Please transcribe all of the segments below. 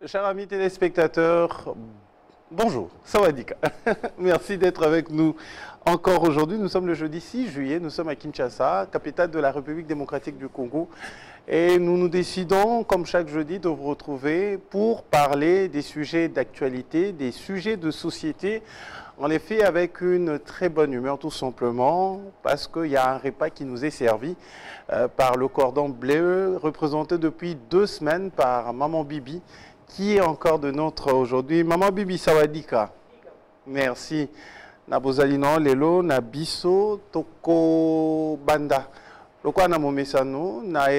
Chers amis téléspectateurs, bonjour, Sawadika. Merci d'être avec nous encore aujourd'hui. Nous sommes le jeudi 6 juillet, nous sommes à Kinshasa, capitale de la République démocratique du Congo. Et nous décidons, comme chaque jeudi, de vous retrouver pour parler des sujets d'actualité, des sujets de société. En effet, avec une très bonne humeur, tout simplement, parce qu'il y a un repas qui nous est servi par le cordon bleu, représenté depuis 2 semaines par Maman Bibi, qui est encore de notre aujourd'hui. Maman Bibi, Sawadika. Merci. Nabozalino, Lelo, Nabiso, Toko Banda. Lokwa na momesano, na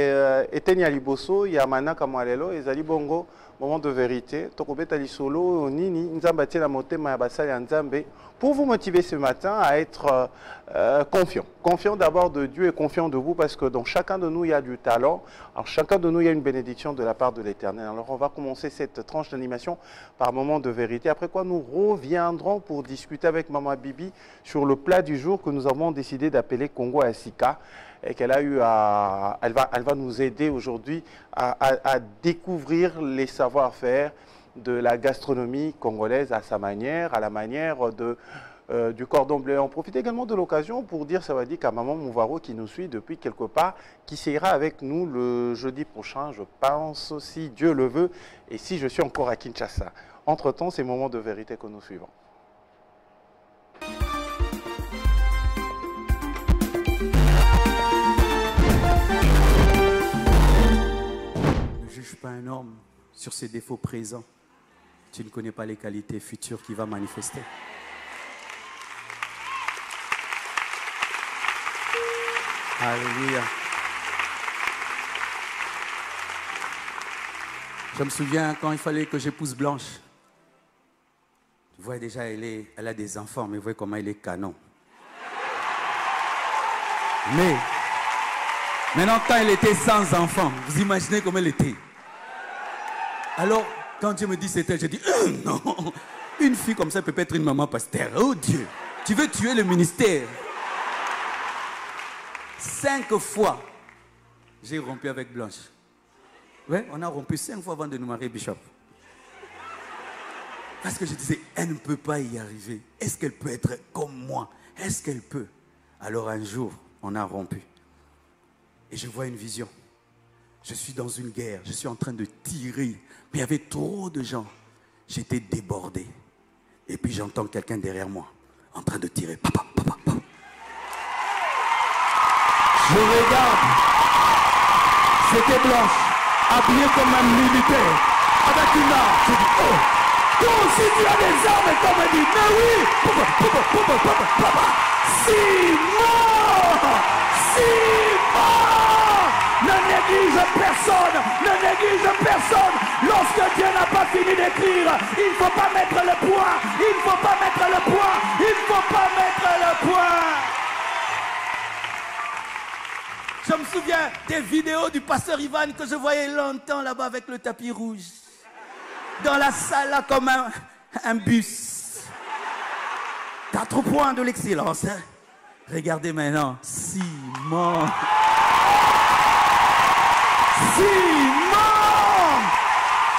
eteni aliboso, yamana kamwalelo, ezali bongo, moment de vérité. Toko betali solo, nini, nzambati la motema ya basali ya nzambe, pour vous motiver ce matin à être confiant. Confiant d'abord de Dieu et confiant de vous, parce que dans chacun de nous, il y a du talent. Alors chacun de nous, il y a une bénédiction de la part de l'Éternel. Alors on va commencer cette tranche d'animation par moment de vérité, après quoi nous reviendrons pour discuter avec Maman Bibi sur le plat du jour que nous avons décidé d'appeler Congo Asika, et qu'elle a eu à... Elle va nous aider aujourd'hui à découvrir les savoir-faire de la gastronomie congolaise à sa manière, à la manière du cordon bleu. On profite également de l'occasion pour dire, ça va dire qu'à Maman Mouvaro qui nous suit depuis quelque part, qui sera avec nous le jeudi prochain, je pense, si Dieu le veut, et si je suis encore à Kinshasa. Entre-temps, c'est moment de vérité que nous suivons. Ne juge pas un homme sur ses défauts présents. Tu ne connais pas les qualités futures qu'il va manifester. Alléluia. Je me souviens quand il fallait que j'épouse Blanche. Tu vois déjà, elle a des enfants, mais vous voyez comment elle est canon. Mais, maintenant quand elle était sans enfants, vous imaginez comment elle était. Alors, quand Dieu me dit c'est elle, je dis non, une fille comme ça peut pas être une maman pasteur. Oh Dieu, tu veux tuer le ministère. 5 fois, j'ai rompu avec Blanche. Ouais, on a rompu 5 fois avant de nous marier, Bishop. Parce que je disais, elle ne peut pas y arriver. Est-ce qu'elle peut être comme moi? Est-ce qu'elle peut? Alors un jour, on a rompu. Et je vois une vision. Je suis dans une guerre, je suis en train de tirer. Mais il y avait trop de gens. J'étais débordé. Et puis j'entends quelqu'un derrière moi, en train de tirer. Papa, papa, papa. Je regarde. C'était Blanche, habillée comme un militaire, avec une arme. Je dis, oh, toi aussi tu as des armes, comme elle dit, mais oui, papa, papa, papa, papa, papa. Simon! Ne néglige personne, ne néglige personne. Lorsque Dieu n'a pas fini d'écrire, il ne faut pas mettre le point, il ne faut pas mettre le point, il ne faut pas mettre le point. Je me souviens des vidéos du pasteur Ivan que je voyais longtemps là-bas avec le tapis rouge. Dans la salle là comme un bus. 4 points de l'excellence. Hein? Regardez maintenant, Simon. Simon!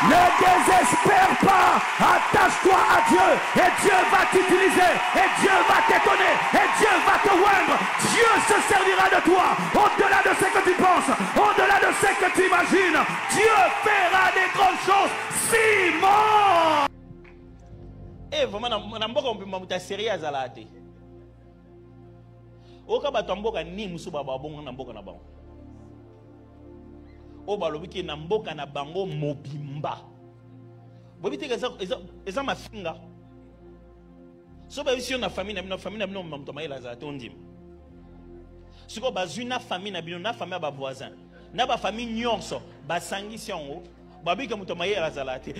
Ne désespère pas, attache-toi à Dieu et Dieu va t'utiliser et Dieu va t'étonner et Dieu va te oindre. Dieu se servira de toi au-delà de ce que tu penses, au-delà de ce que tu imagines. Dieu fera des grandes choses. Simon! Eh, vraiment, na mboka mbuta sérieux zalate. Oka batamboka ni musuba babongo na mboka na bango. O balobiki na mboka na bango mobimba. Bobite eza mafinga. So ba isi na famille na famille na mto maila za tondim. Siko bazuna famille na bino na famille ba voisin. Na ba famille nyonso ba sangisi yango. Babika mto maila za lati.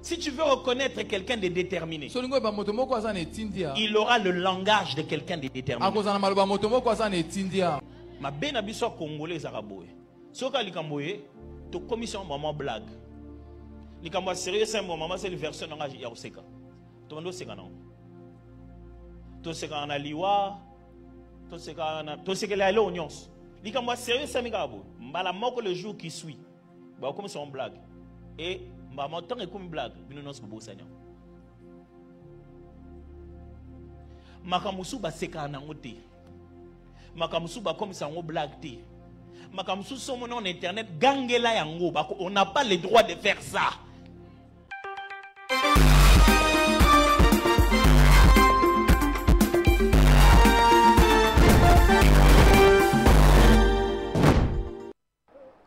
Si tu veux reconnaître quelqu'un de déterminé, il aura le langage de quelqu'un de déterminé. Ma bena biso congolais zaraboé. Soka likamboye, to commission maman blague. Likambo sérieux c'est maman c'est le version langage ya oseka. To ndo seka non. To seka na liwa, Tout ce qu'elle a allé aux nyons. Dit que moi, sérieux, ça m'a dit. Mbala moko le jour qui suit. Bah, comme c'est une blague. Et maman, tant que comme blague, nous n'en sommes pas seigneur. Makamusu ba seka na ngote. Makamusu ba comme ça on blague te. Makamusu sur mon nom internet gangela yango. On n'a pas le droit de faire ça.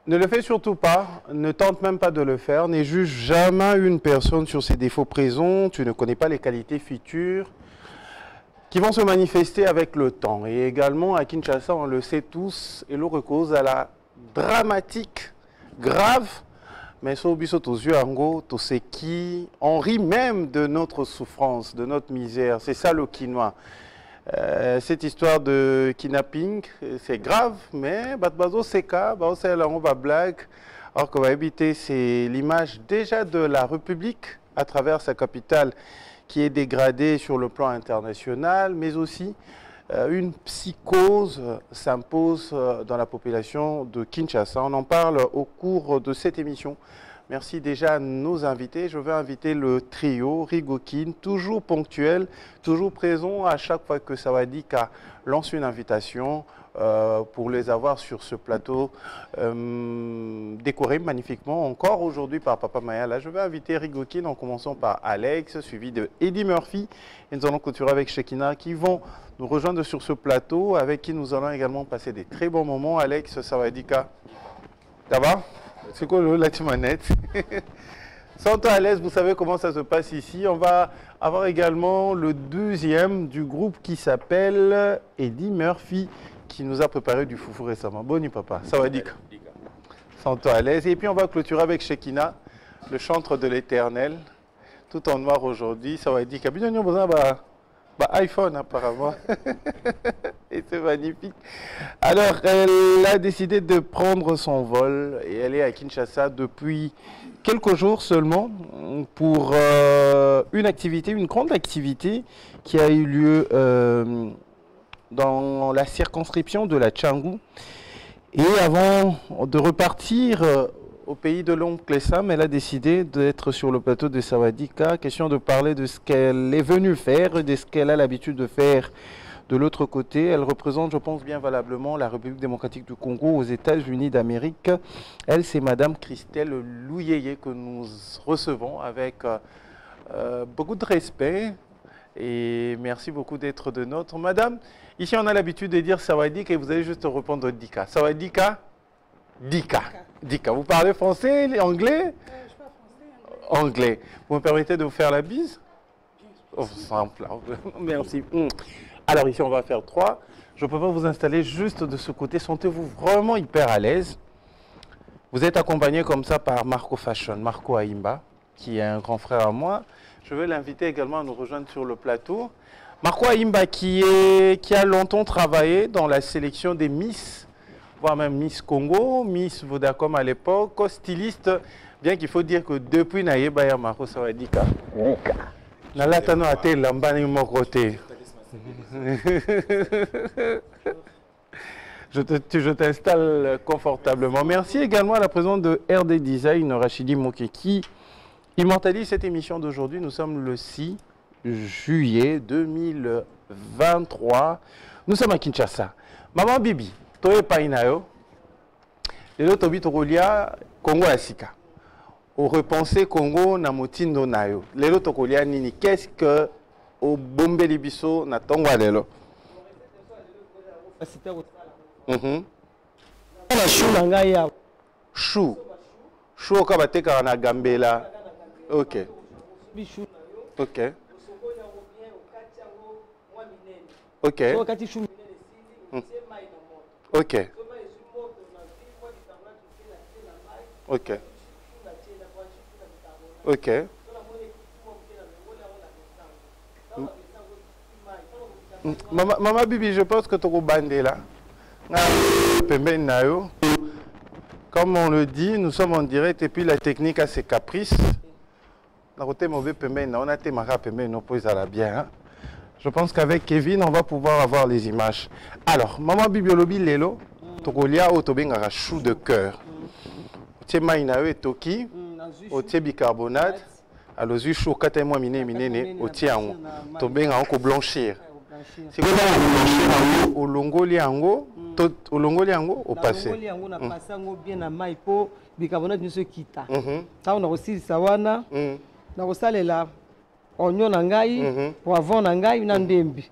Ne le fais surtout pas, ne tente même pas de le faire, ne juge jamais une personne sur ses défauts présents, tu ne connais pas les qualités futures qui vont se manifester avec le temps. Et également à Kinshasa, on le sait tous, et l'on cause à la dramatique, grave, mais sur aux yeux ango, tout ce qui, on rit même de notre souffrance, de notre misère, c'est ça le quinoa. Cette histoire de kidnapping, c'est grave, mais Batbazo Seka, on va blague. Alors qu'on va éviter, c'est l'image déjà de la République à travers sa capitale qui est dégradée sur le plan international, mais aussi une psychose s'impose dans la population de Kinshasa. On en parle au cours de cette émission. Merci déjà à nos invités. Je vais inviter le trio Rigokin, toujours ponctuel, toujours présent à chaque fois que Sawadika lance une invitation pour les avoir sur ce plateau décoré magnifiquement encore aujourd'hui par Papa Maya. Là, je vais inviter Rigokin en commençant par Alex, suivi de Eddie Murphy. Et nous allons clôturer avec Shekina qui vont nous rejoindre sur ce plateau avec qui nous allons également passer des très bons moments. Alex, Sawadika, ça va? C'est quoi la manette? Sentez à l'aise, vous savez comment ça se passe ici. On va avoir également le deuxième du groupe qui s'appelle Eddie Murphy, qui nous a préparé du foufou récemment. Bonne nuit, papa. Ça va, Dika. Sentez à l'aise. Et puis on va clôturer avec Shekina, le chantre de l'éternel, tout en noir aujourd'hui. Ça va, Dika. Bien, on va iPhone apparemment. Et c'est magnifique. Alors, elle a décidé de prendre son vol et elle est à Kinshasa depuis quelques jours seulement pour une activité, une grande activité qui a eu lieu dans la circonscription de la Tchangou. Et avant de repartir au pays de l'oncle Sam, elle a décidé d'être sur le plateau de Sawadika, question de parler de ce qu'elle est venue faire, de ce qu'elle a l'habitude de faire de l'autre côté. Elle représente, je pense bien valablement, la République démocratique du Congo aux États-Unis d'Amérique. Elle, c'est Madame Christelle Louyeye que nous recevons avec beaucoup de respect et merci beaucoup d'être de notre. Madame, ici on a l'habitude de dire Sawadika et vous allez juste répondre Dika. Sawadika? Dika. Dika. Vous parlez français, anglais? Je parle français, anglais. Vous me permettez de vous faire la bise? Oh, simple. Merci. Alors ici, on va faire 3. Je peux pas vous installer juste de ce côté. Sentez-vous vraiment hyper à l'aise. Vous êtes accompagné comme ça par Marco Fashion, Marco Aimba, qui est un grand frère à moi. Je vais l'inviter également à nous rejoindre sur le plateau. Marco Aimba qui a longtemps travaillé dans la sélection des Miss, voire même Miss Congo, Miss Vodacom à l'époque, styliste, bien qu'il faut dire que depuis Naïba ya Marco Sawadika. Nalatano a été l'ambani mon côté. Je t'installe confortablement. Merci également à la présence de RD Design, Rachidi Moké, qui immortalise cette émission d'aujourd'hui. Nous sommes le 6 juillet 2023. Nous sommes à Kinshasa. Maman Bibi, Toe Painayo, Lelo Tobi Tokolia, Congo Asika. Au repenser Congo Namotindo Nayo. Lelo Tokolia Nini, qu'est-ce que au Bombe Libiso na Tongwa Lelo? Chou. Chou au Kabateka na Gambela. Ok. Ok. Ok. Ok. Ok. Ok. Maman Bibi, je pense que tu as bandé là. Comme on le dit, nous sommes en direct et puis la technique a ses caprices. On a été bien. Je pense qu'avec Kevin, on va pouvoir avoir les images. Alors, maman bibiolobi lelo, tokolia otobenga chou de cœur. Otie maïnae et toki, otie bicarbonate, alors zui chou katemwa minene, otie ango. Tobenga onko blanchir. Si vous avez au longo liango, au passé. Au liango na passé ango bien na mai po bicarbonate ni se kita. Ça on a aussi sawana. Na kosalela oignon na ngai, poivron na ngai na ndembi.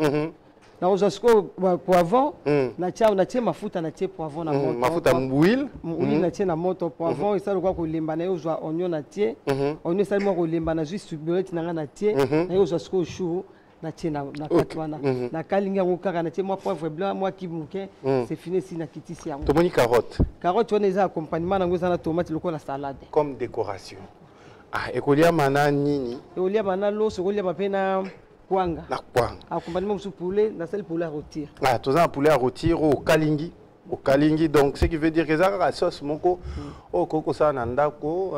Na kozasko poivron, na tia mafuta na tia poivron na moto. Mafuta huile, huile na tia na moto poivron, ça le quoi ko lemba na yo zwa oignon na tia. Oignon ça mo ko lemba na juste sucrete na na tia, na yo zasko chou na tia na katwana. Na kalinga ngo kaka na tia mo poivre blanc, moi kibuke, c'est fini si na kitisi yango. Tomoni carotte. Carotte on eza accompagnement na ngo za na tomate lokola salade. Comme décoration. Ah, ekolia mana nini? Ekolia mana loso, ekolia mapena kwanga. Na kwanga. Accompagnement sous poulet, na sel poulet à rôtir. Ah, tout ça poulet à rôtir au kalingi. Au kalingi, donc ce qui veut dire que ça la sauce moko au koko sa nandako,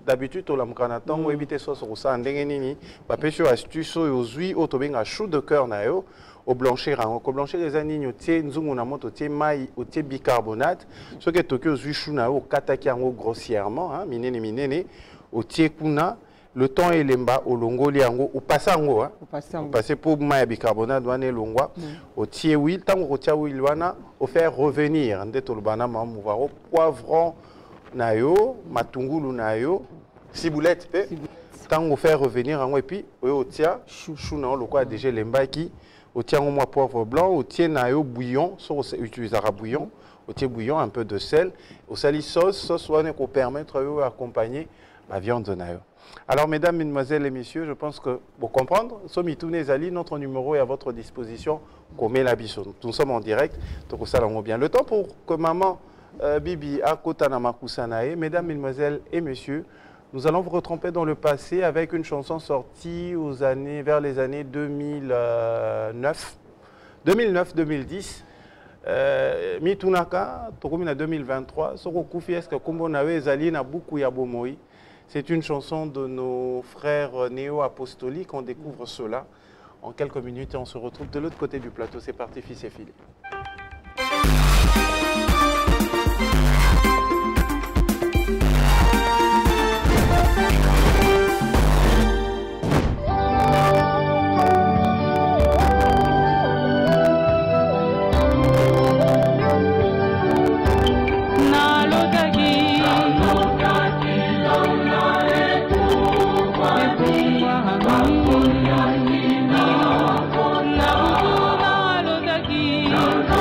d'habitude on la mukana tango éviter sauce au sa ndenge nini, ba pêche astuce au zui au tobenga chou de cœur na yo. Au blanchir, au blanchir les anignes, tie nzungu na moto, tie maï, tie bicarbonate. Ce que Tokyo zui chou na yo kataki ango grossièrement, minene. Au tiekuna, le temps est lemba, au longo liango, au passango, au passé pour maï bicarbonate, douane longwa, au tie huile, tant au tia huile wana, au faire revenir, nde tolbana mamouvaro, poivron nayo, matungulu nayo, ciboulette, tant au faire revenir, et puis au tia, chou na le quoi déjà lemba qui, au tia au poivre blanc, au tia nayo bouillon, soit utilisera bouillon, au tia bouillon, un peu de sel, au sali sauce wana pour permettre d'accompagner la viande de nayo. Alors, mesdames, mesdemoiselles et messieurs, je pense que pour comprendre, Somitoune Zali, notre numéro est à votre disposition. Comme la biso. Nous sommes en direct, donc ça l'en bien. Le temps pour que maman Bibi Akotana Makusanae, mesdames, mesdemoiselles et messieurs, nous allons vous retremper dans le passé avec une chanson sortie vers les années 2009-2010. Mitunaka, Tokomina 2023, Soko Koufi, est-ce que Kombo Nawe Zali na Buku Yabomoi? C'est une chanson de nos frères néo-apostoliques. On découvre cela en quelques minutes et on se retrouve de l'autre côté du plateau. C'est parti, fils et filles. No.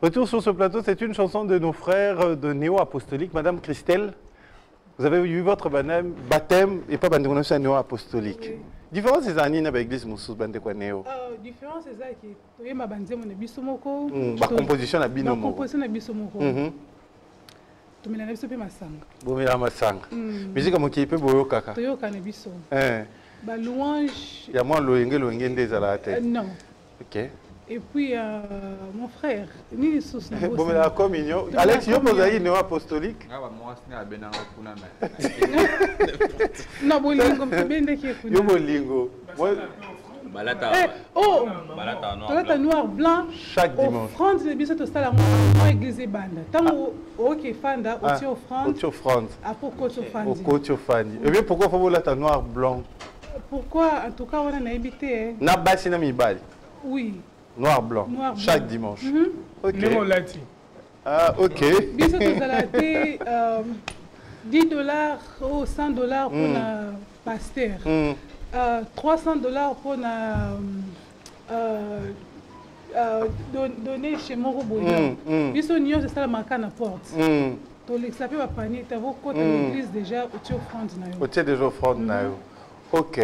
Retour sur ce plateau, c'est une chanson de nos frères de Néo-Apostolique. Madame Christelle, vous avez eu votre baptême et pas baptême Néo-Apostolique. Oui. Différence c'est ça, Nina, l'église Moussous, bande quoi Néo. Différence c'est ça qui, oui, ma bande mon bisomoko. La composition na bino. La composition na bisomoko. Tu me l'as dit masanga. Bon, mais la masanga. Musique comme qui peut boyo kaka. Toyoka na biso. Ba louange. Il y a moins loenge des alates. Non. Ok. Et puis mon frère, ni sous na. Bon, mais la communion. Alex, yo posaï néo apostolique. Ah bah moi c'est na benanga kuna na. Non, bolingo bende qui kuna. Yo bolingo. Balata. Oh. Balata noir blanc. Chaque dimanche. Offrande de biso to sala mo église banda. Tango OK fanda oti offrande. Oti offrande. Apoko to fandi. Apoko to fandi. Et bien pourquoi faut la noir blanc? Pourquoi en tout cas on a évité. Na basi na mibali. Oui. Noir blanc. Chaque dimanche. OK. Ah, OK. Biso to sala te $10 ou $100 pour un pasteur. $300 pour donner chez Moro Boyo. Biso nion c'est ça la marque à la porte. To l'exapé va panier, tu as vos côtés l'église déjà au tio offrande na yo. Au tio déjà offrande na yo. OK.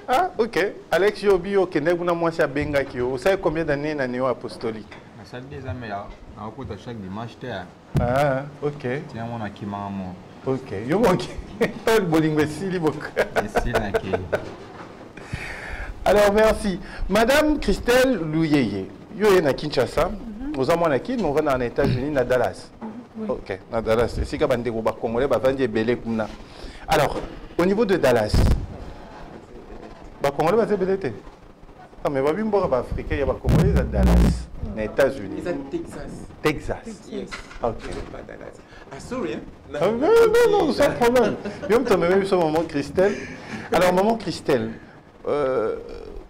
Ah, OK. Alex Yobi OK, nebuna moi ça benga ki yo. Vous savez combien d'années na néo apostolique? Ça des années là. On écoute chaque dimanche terre. Ah, OK. Tiens mon akima mo. OK. Yo manque. Pas le bowling mais si libre. Alors merci. Madame Christelle Louyeye. Yo est na Kinshasa. Nous avons na Kin, on va dans les États-Unis na Dallas. OK, na Dallas. C'est si ka bande ko ba congolais ba vandi belé kuna. Alors, au niveau de Dallas. Ba congolais ba belé té. Ah mais ba bimbo ba africain, ya ba congolais à Dallas, aux États-Unis. C'est Texas. Texas. Yes. OK. Pas Dallas. Ah sorry. Non, sans problème. Yo me tombe même sur maman Christelle. Alors maman Christelle,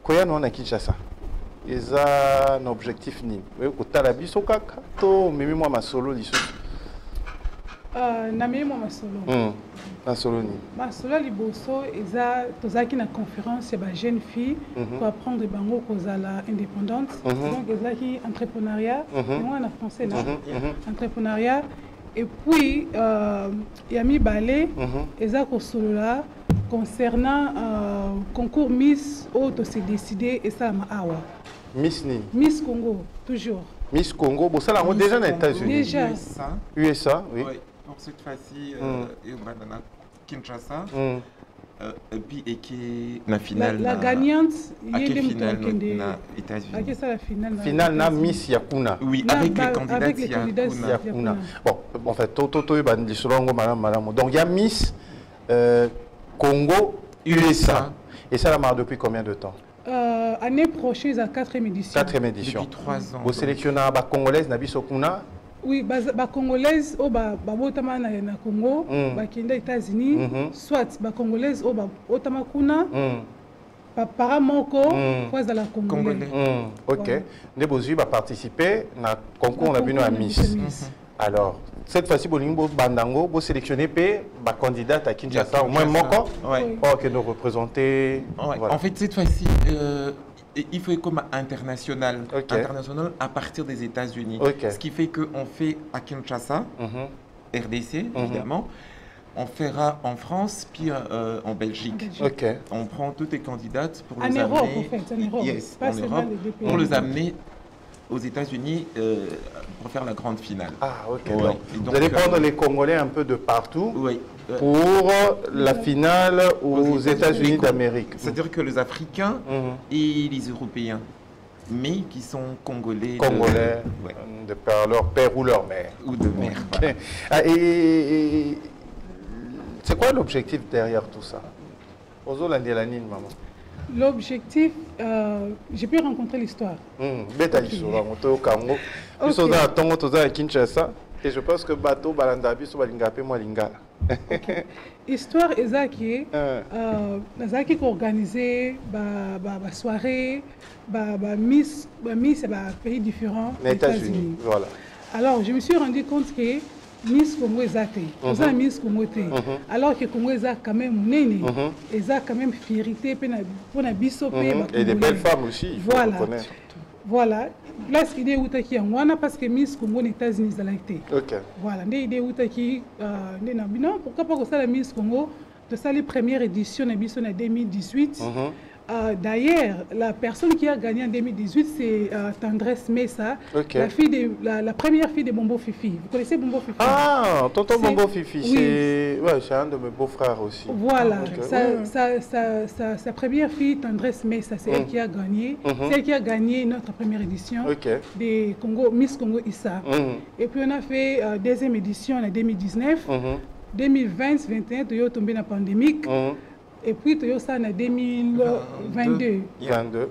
koya no na Kinshasa. Eza un objectif ni. Oui, kotala biso kaka to memi moi masolo liso. Na memi moi masolo. Masolo ni. Masolo liboso eza tozaki na conférence ya ba jeune fille pour apprendre bango kozala indépendante. Donc ezaki entrepreneuriat, moi na français na entrepreneuriat. Et puis yami balé eza kosolola concernant concours Miss auto s'est décidé et ça ma awa. Miss ni. Miss Congo, toujours. Miss Congo, bon ça là on déjà aux États-Unis. Déjà. USA, oui. Oui. Pour cette fois-ci, dans Kinshasa. Et puis et qui la finale. La gagnante, il y a des États-Unis. À ça la finale. Finale na Miss Yakuna. Oui, avec les candidats Yakuna. Bon, en fait, toto bandi solongo madame. Donc il y a Miss Congo USA. Et ça la marre depuis combien de temps? Année prochaine, c'est la 4e édition. 4e édition. Depuis 3 ans. Vous sélectionnez la Congolaise, Nabi Sokuna? Oui, la Congolaise, Babotama na Congo, Bakenda États-Unis, soit la Congolaise, Babotama Kuna, Paramoko, fois de la Congolaise. Ok. Nebozu va participer à concours, on a vu à Miss. Alors, cette fois-ci, Bolingo Bandango, vous sélectionnez la candidate à Kinshasa, au moins Moko, que nous représenter. En fait, cette fois-ci, il faut comme international, international à partir des États-Unis. Ce qui fait qu'on fait à Kinshasa, RDC évidemment, on fera en France puis en Belgique. On prend toutes les candidates pour les amener Europe, en fait, en Europe. Yes, en Europe, pour les amener aux États-Unis pour faire la grande finale. Ah, ok. Donc, vous allez prendre les Congolais un peu de partout pour la finale aux États-Unis d'Amérique. C'est-à-dire que les Africains et les Européens, mais qui sont Congolais. Congolais, de par leur père ou leur mère. Ou de mère. Okay. Voilà. Et c'est quoi l'objectif derrière tout ça? Maman. L'objectif, j'ai pu rencontrer l'histoire. Et je pense que bateau balandabi so balingapé moi lingala. Histoire ezaki nazaki ko organiser ba soirée ba miss pays différents aux États-Unis. Voilà. Alors je me suis rendu compte que Miss Congo ezate, oza Miss Congo te. Alors que Congo ezate quand même nene, ezate quand même fierté pour na biso pe. Et des belles femmes aussi, il faut reconnaître. Voilà, place idée outaki wana parce que Miss Congo aux États-Unis à l'acté. OK. Voilà, ndé idée outaki non, pourquoi pas que ça la Miss Congo de ça les premières éditions na biso en 2018. D'ailleurs, la personne qui a gagné en 2018, c'est Tendresse Messa, la première fille de Bombo Fifi. Vous connaissez Bombo Fifi? Ah, tonton Bombo Fifi, c'est un de mes beaux-frères aussi. Voilà, sa première fille, Tendresse Messa, c'est elle qui a gagné. C'est elle qui a gagné notre première édition de Congo, Miss Congo Issa. Et puis on a fait deuxième édition en 2019. 2020-2021, tu es tombé dans la pandémie. Et puis, tu as ça en 2022.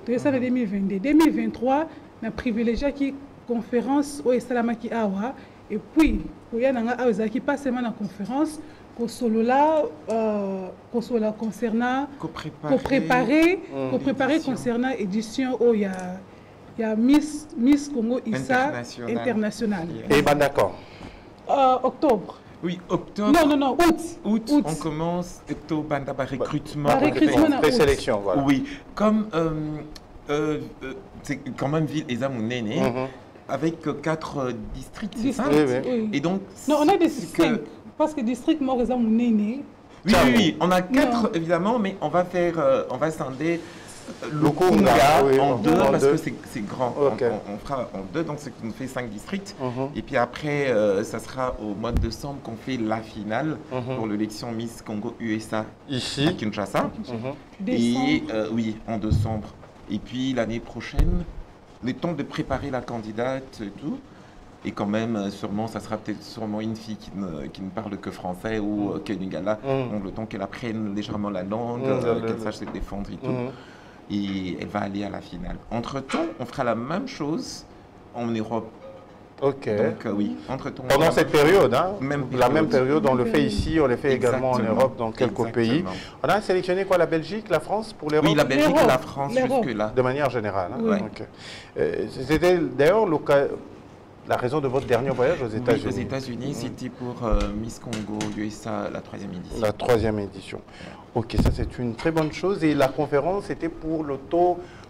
Tu as ça en 2022. 2023, on a privilégié qui conférence au Salamaki Awa. Et puis, il y a pas seulement la conférence, concernant préparer concernant l'édition où il y a Miss Congo Issa International. Et bien d'accord. Octobre. Oui, octobre. Non, août. On commence octobre, recrutement. Présélection, voilà. Oui, comme c'est quand même ville Ezamounene, avec 4 districts, c'est ça? Oui. Et donc, non, on a des 5, parce que district Mort Ezamounene. Oui, on a 4 évidemment, mais on va scinder le Conga en 2 parce que c'est grand. On fera en 2, donc ce qui nous fait 5 districts. Et puis après, ça sera au mois de décembre qu'on fait la finale pour l'élection Miss Congo USA ici à Kinshasa. Et oui, en décembre. Et puis l'année prochaine, le temps de préparer la candidate et tout. Et quand même, sûrement, ça sera peut-être sûrement une fille qui ne parle que français ou que lingala. Donc le temps qu'elle apprenne légèrement la langue, qu'elle sache se défendre et tout. Et elle va aller à la finale. Entre-temps, on fera la même chose en Europe. OK. Donc oui, entre-temps... Pendant cette période, hein, la même période, période, on le fait ici, on le fait également en Europe, dans quelques pays. On a sélectionné quoi, la Belgique, la France pour l'Europe? Oui, la Belgique et la France jusque-là. De manière générale. Hein? Oui. C'était d'ailleurs la raison de votre dernier voyage aux États-Unis. Aux États-Unis, c'était pour Miss Congo USA, la 3e édition. La 3e édition. OK, ça c'est une très bonne chose. Et la conférence, c'était pour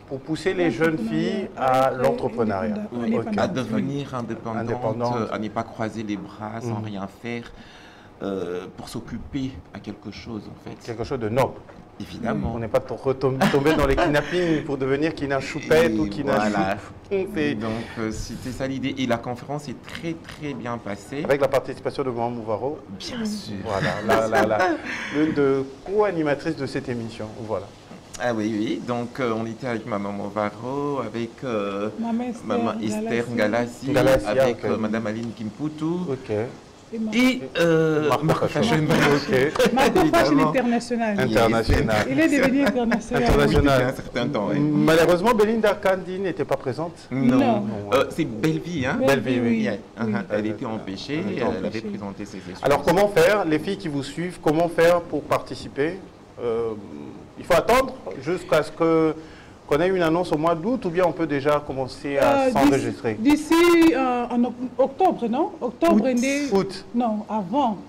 pour pousser les jeunes filles à l'entrepreneuriat. Oui, à devenir indépendantes, à ne pas croiser les bras sans rien faire, pour s'occuper à quelque chose en fait. Quelque chose de noble. Évidemment. On n'est pas tombé dans les kidnappings pour devenir kina choupette ou kina choupe. Donc c'était ça l'idée. Et la conférence est très très bien passée. Avec la participation de Maman Mouvaro. Bien sûr. Voilà, l'une de co-animatrices de cette émission. Voilà. Ah oui. Donc on était avec Maman Mouvaro, avec Maman Esther Ngalassi, avec Madame Aline Kimputu. OK. Et Marco Fashion. Marco Fashion international. Il est devenu international. Un certain temps. Malheureusement, Belinda Kandi n'était pas présente. Non. C'est Bellevie, hein? Bellevie, oui. Elle était empêchée, elle avait présenté ses excuses. Alors comment faire, les filles qui vous suivent, comment faire pour participer? Il faut attendre jusqu'à ce qu'on ait une annonce au mois d'août ou bien on peut déjà commencer à s'enregistrer? D'ici en octobre, non? Octobre, août. Non, avant.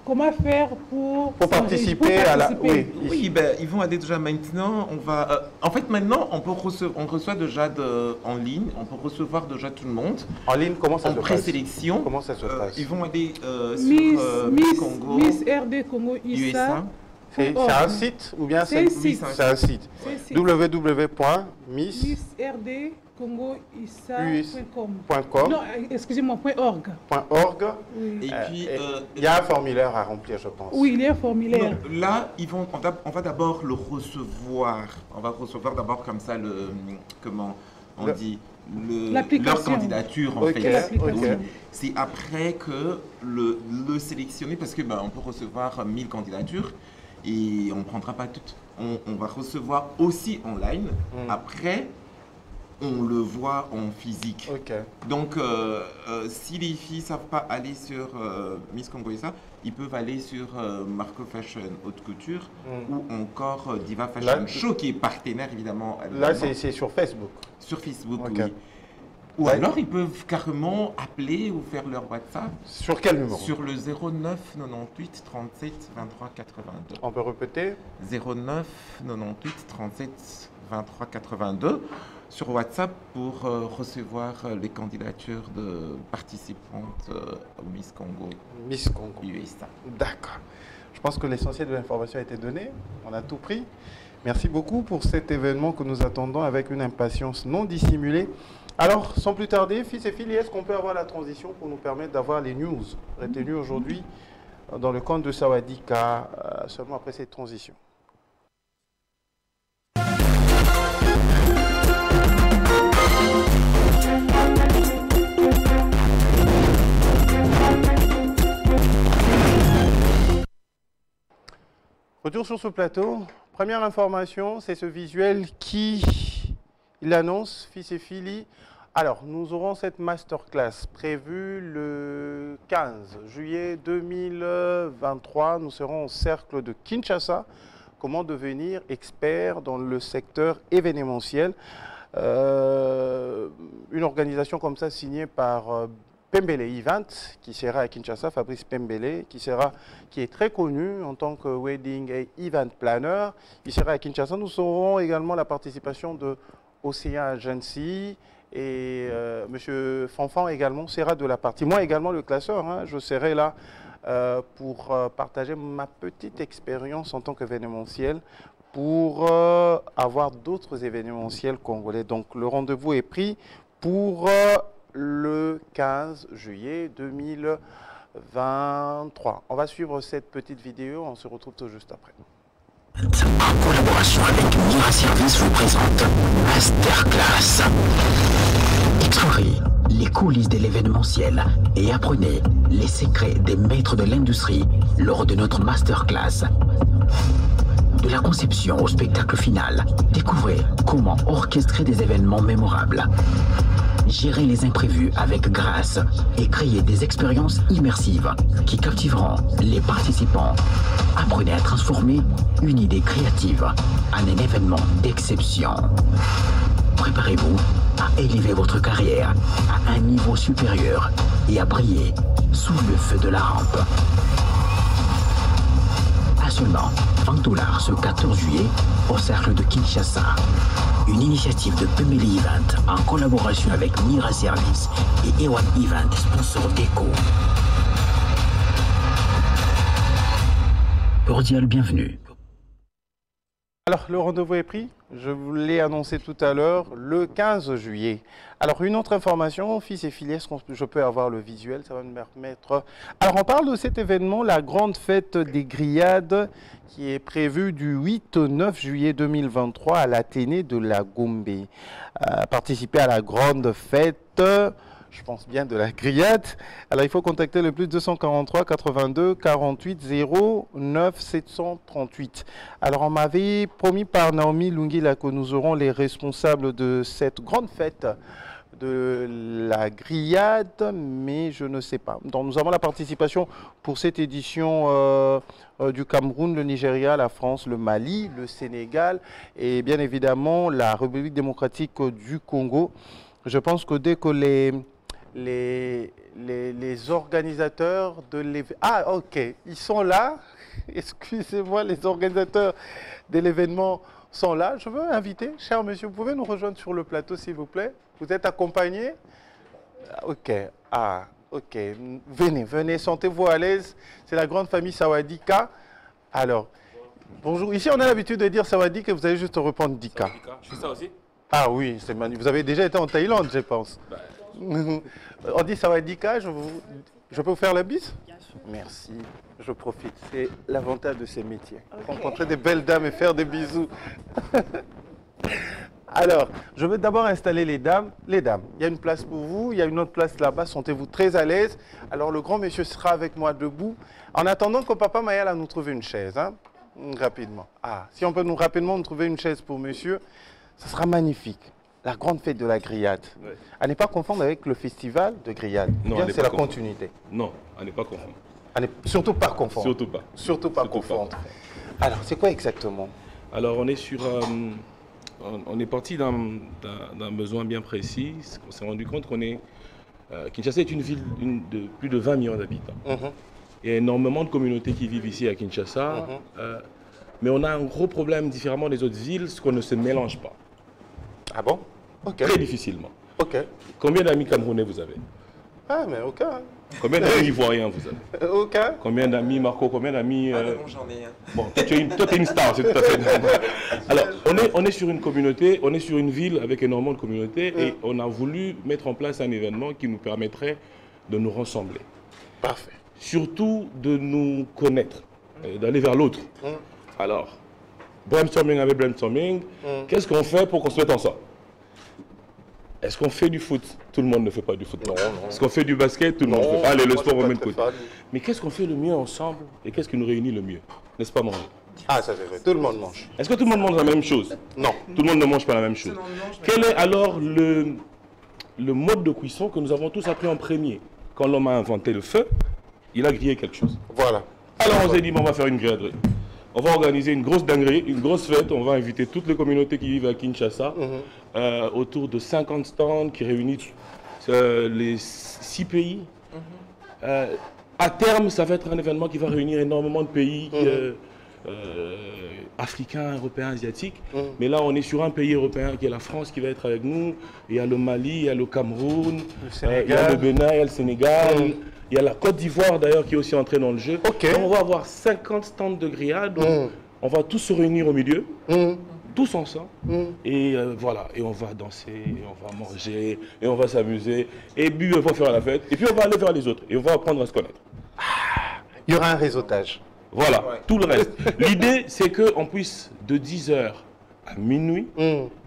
Comment faire pour participer à la... Oui, ils vont aller déjà maintenant. En fait, maintenant, on reçoit déjà en ligne. On peut recevoir déjà tout le monde. En ligne, comment ça se passe? En présélection. Comment ça se passe? Ils vont aller sur Miss Congo. Miss RD Congo USA. C'est un site ou bien c'est un site www.missrdcongoissa.com. Non, excusez-moi, .org. Oui. Et puis, il y a un formulaire à remplir, je pense. Oui, il y a un formulaire. Non, là, on va d'abord le recevoir. On va recevoir d'abord comme ça leur candidature en fait. C'est après que le sélectionner parce que on peut recevoir 1000 candidatures. Et on ne prendra pas toutes. On va recevoir aussi online. Après, on le voit en physique. Donc, si les filles ne savent pas aller sur Miss Congo USA, ils peuvent aller sur Marco Fashion Haute Couture ou encore Diva Fashion Show qui est partenaire évidemment. Là, c'est sur Facebook. Sur Facebook, oui. Ou alors ils peuvent carrément appeler ou faire leur WhatsApp. Sur quel numéro? Sur le 09 98 37 23 82. On peut répéter? 09 98 37 23 82. sur WhatsApp pour recevoir les candidatures de participantes au Miss Congo. Miss Congo. USA. D'accord. Je pense que l'essentiel de l'information a été donné. On a tout pris. Merci beaucoup pour cet événement que nous attendons avec une impatience non dissimulée. Alors, sans plus tarder, fils et filles, est-ce qu'on peut avoir la transition pour nous permettre d'avoir les news retenues aujourd'hui dans le compte de Sawadika, seulement après cette transition? Retour sur ce plateau. Première information, c'est ce visuel qui l'annonce, fils et filles. Alors, nous aurons cette masterclass prévue le 15 juillet 2023. Nous serons au cercle de Kinshasa. Comment devenir expert dans le secteur événementiel. Une organisation comme ça signée par Pembele Event, qui sera à Kinshasa, Fabrice Pembele, qui est très connu en tant que wedding et event planner. Il sera à Kinshasa. Nous aurons également la participation de Océan Agency et M. Fanfan également sera de la partie. Moi également le classeur, hein, je serai là pour partager ma petite expérience en tant qu'événementiel pour avoir d'autres événementiels congolais. Donc le rendez-vous est pris pour le 15 juillet 2023. On va suivre cette petite vidéo, on se retrouve tout juste après. En collaboration avec Mira Service vous présente Masterclass. Explorez les coulisses de l'événementiel et apprenez les secrets des maîtres de l'industrie lors de notre Masterclass. De la conception au spectacle final, découvrez comment orchestrer des événements mémorables. Gérer les imprévus avec grâce et créer des expériences immersives qui captiveront les participants. Apprenez à transformer une idée créative en un événement d'exception. Préparez-vous à élever votre carrière à un niveau supérieur et à briller sous le feu de la rampe. À seulement $20 ce 14 juillet au cercle de Kinshasa. Une initiative de Pembele Event en collaboration avec Mira Service et Ewan Event, sponsor d'Eco. Cordial bienvenue. Alors, le rendez-vous est pris. Je vous l'ai annoncé tout à l'heure, le 15 juillet. Alors, une autre information, fils et filles, est-ce que je peux avoir le visuel? Ça va me permettre... Alors, on parle de cet événement, la grande fête des grillades, qui est prévue du 8 au 9 juillet 2023 à l'Athénée de la Gombe. Participer à la grande fête... Je pense bien de la grillade. Alors, il faut contacter le plus 243 82 48 09 738. Alors, on m'avait promis par Naomi Lungila que nous aurons les responsables de cette grande fête de la grillade, mais je ne sais pas. Donc, nous avons la participation pour cette édition du Cameroun, le Nigeria, la France, le Mali, le Sénégal et bien évidemment la République démocratique du Congo. Je pense que dès que les organisateurs de l'événement... Ah, ok, ils sont là. Excusez-moi, les organisateurs de l'événement sont là. Je veux inviter, cher monsieur, vous pouvez nous rejoindre sur le plateau, s'il vous plaît. Vous êtes accompagné? Ok, ok. Venez, venez, sentez-vous à l'aise. C'est la grande famille Sawadika. Alors, bonjour. Ici, on a l'habitude de dire Sawadika et vous allez juste reprendre Dika. Je fais ça aussi? Ah oui, c'est magnifique. Vous avez déjà été en Thaïlande, je pense. On dit Sawadika, je peux vous faire la bise? Merci, je profite. C'est l'avantage de ces métiers. Rencontrer des belles dames et faire des bisous. Alors, je vais d'abord installer les dames. Les dames, il y a une place pour vous, il y a une autre place là-bas, sentez-vous très à l'aise. Alors, le grand monsieur sera avec moi debout. En attendant que papa Mayala nous trouve une chaise, hein, rapidement. Ah, si on peut rapidement nous trouver une chaise pour monsieur, ce sera magnifique. La grande fête de la grillade. Ouais. À ne pas confondre avec le festival de grillade. Non, c'est la continuité. Non, à ne pas confondre. Surtout pas confondre. Surtout pas. Surtout pas confondre. Alors, c'est quoi exactement? Alors, on est sur... on est parti d'un besoin bien précis. On s'est rendu compte qu'on est... Kinshasa est une ville de plus de 20 millions d'habitants. Il y a énormément de communautés qui vivent ici à Kinshasa. Mais on a un gros problème, différemment des autres villes, c'est qu'on ne se mélange pas. Ah bon? Très difficilement. Ok. Combien d'amis camerounais vous avez? Ah, mais aucun. Combien d'amis ivoiriens vous avez? Aucun. Combien d'amis, Marco? Combien d'amis non, j'en ai un. Bon, toi, tu es une star, c'est tout à fait normal. Alors, on est sur une communauté, on est sur une ville avec énormément de communautés et on a voulu mettre en place un événement qui nous permettrait de nous rassembler. Parfait. Surtout de nous connaître, d'aller vers l'autre. Alors, brainstorming avec brainstorming, qu'est-ce qu'on fait pour qu'on se mette ensemble? Est-ce qu'on fait du foot? Tout le monde ne fait pas du foot. Non. Est-ce qu'on fait du basket? Tout le monde ne fait pas. Allez, le sport, on met de côté. Mais qu'est-ce qu'on fait le mieux ensemble et qu'est-ce qui nous réunit le mieux? N'est-ce pas manger? Ah, ça c'est vrai. Tout le monde mange. Est-ce que tout le monde mange la même chose? Non. Tout le monde ne mange pas la même chose. Quel est alors le mode de cuisson que nous avons tous appris en premier? Quand l'homme a inventé le feu, il a grillé quelque chose. Voilà. Alors on s'est dit, bon, on va faire une grillerie. On va organiser une grosse dinguerie, une grosse fête. On va inviter toutes les communautés qui vivent à Kinshasa autour de 50 stands qui réunissent les 6 pays. À terme, ça va être un événement qui va réunir énormément de pays africains, européens, asiatiques. Mais là, on est sur un pays européen qui est la France qui va être avec nous. Il y a le Mali, il y a le Cameroun, il y a le Bénin, il y a le Sénégal. Il y a la Côte d'Ivoire d'ailleurs qui est aussi entrée dans le jeu. Donc, on va avoir 50 stands de grillade. On va tous se réunir au milieu, tous ensemble. Et voilà, et on va danser, et on va manger, et on va s'amuser. Et puis on va faire la fête. Et puis on va aller vers les autres. Et on va apprendre à se connaître. Il y aura un réseautage. Voilà, tout le reste. L'idée, c'est qu'on puisse de 10h à minuit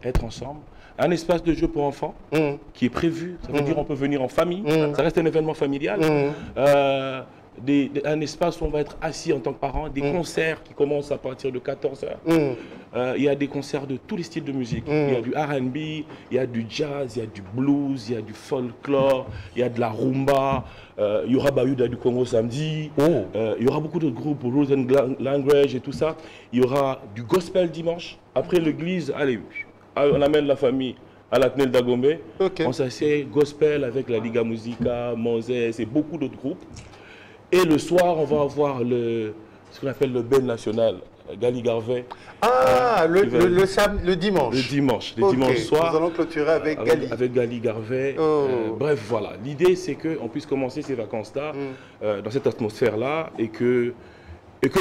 être ensemble. Un espace de jeu pour enfants qui est prévu, ça veut dire on peut venir en famille, ça reste un événement familial. Un espace où on va être assis en tant que parents, des concerts qui commencent à partir de 14h. Il y a des concerts de tous les styles de musique. Il y a du R&B, il y a du jazz, il y a du blues, il y a du folklore, il y a de la rumba, il y aura Bayouda du Congo samedi, il y aura beaucoup d'autres groupes, Roots and Language et tout ça. Il y aura du gospel dimanche. Après l'église, allez, on amène la famille à la Tnel d'Agombe. On s'assied gospel avec la Liga Musica, Moses et beaucoup d'autres groupes. Et le soir, on va avoir ce qu'on appelle le Ben national, Gali Garvey. Ah, le dimanche. Le dimanche soir. Nous allons clôturer avec Gali. Avec Gali Garvey. Bref, voilà. L'idée, c'est qu'on puisse commencer ces vacances-là dans cette atmosphère-là et que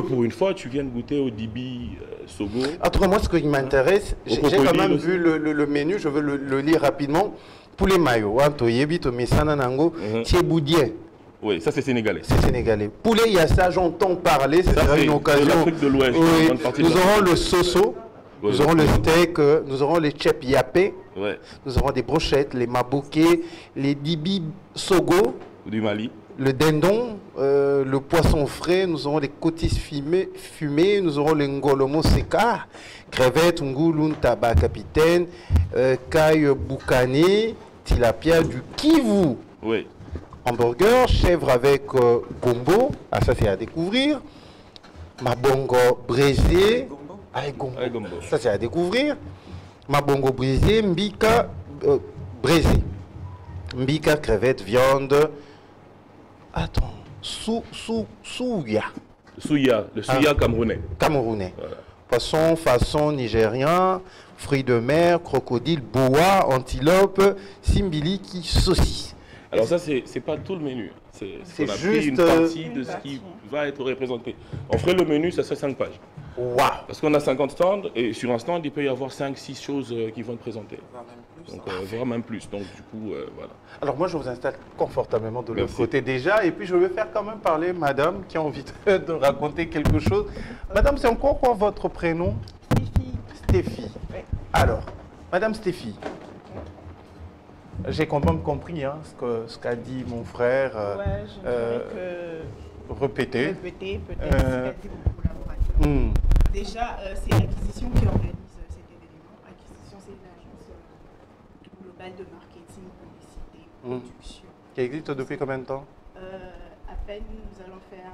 pour une fois, tu viennes goûter au Dibi Sogo. Entre moi, ce qui m'intéresse, j'ai quand même vu le menu, je veux le lire rapidement. Poulet mayo, Antoyebi, Tomisana Nango, Thieboudier. Oui, ça c'est sénégalais. C'est sénégalais. Poulet yassa, j'entends parler, c'est une occasion. L'Afrique de l'Ouest. Oui. Nous aurons le soso, nous aurons le steak, nous aurons les chep yapé, nous aurons des brochettes, les mabouké, les dibi sogo. Du Mali. Le dindon, le poisson frais, nous aurons des cotis fumés, nous aurons le ngolomo seka, crevettes, ngouloun, tabac capitaine, caille boucané, tilapia, du kivu. Oui. Hamburger, chèvre avec gombo, ça c'est à découvrir. Mabongo braisé, avec gombo. Ça c'est à découvrir. Mabongo braisé, mbika braisé. Mbika, crevette, viande. Attends, souya. Souya, le souya camerounais. Camerounais. Voilà. Poisson, façon nigérien, fruits de mer, crocodile, boa, antilope, simbiliki, saucisse. Alors ça, c'est pas tout le menu. C'est juste une partie de ce qui va être représenté. On ferait le menu, ça serait 5 pages. Wow. Parce qu'on a 50 stands, et sur un stand, il peut y avoir 5-6 choses qui vont être présentées. Donc, voire même plus. Donc, du coup, voilà. Alors, moi, je vous installe confortablement de l'autre côté déjà. Et puis, je vais faire quand même parler madame qui a envie de raconter quelque chose. Madame, c'est encore quoi votre prénom? Stéphie. Alors, madame Stéphie. J'ai quand même compris ce qu'a dit mon frère. Ouais, je répéter. Répéter, peut-être, ce qu'a dit mon collaborateur. Déjà, c'est l'acquisition qui organise cet événement. Acquisition, c'est l'agence globale de marketing, publicité, production. Qui existe depuis combien de temps? À peine, nous allons faire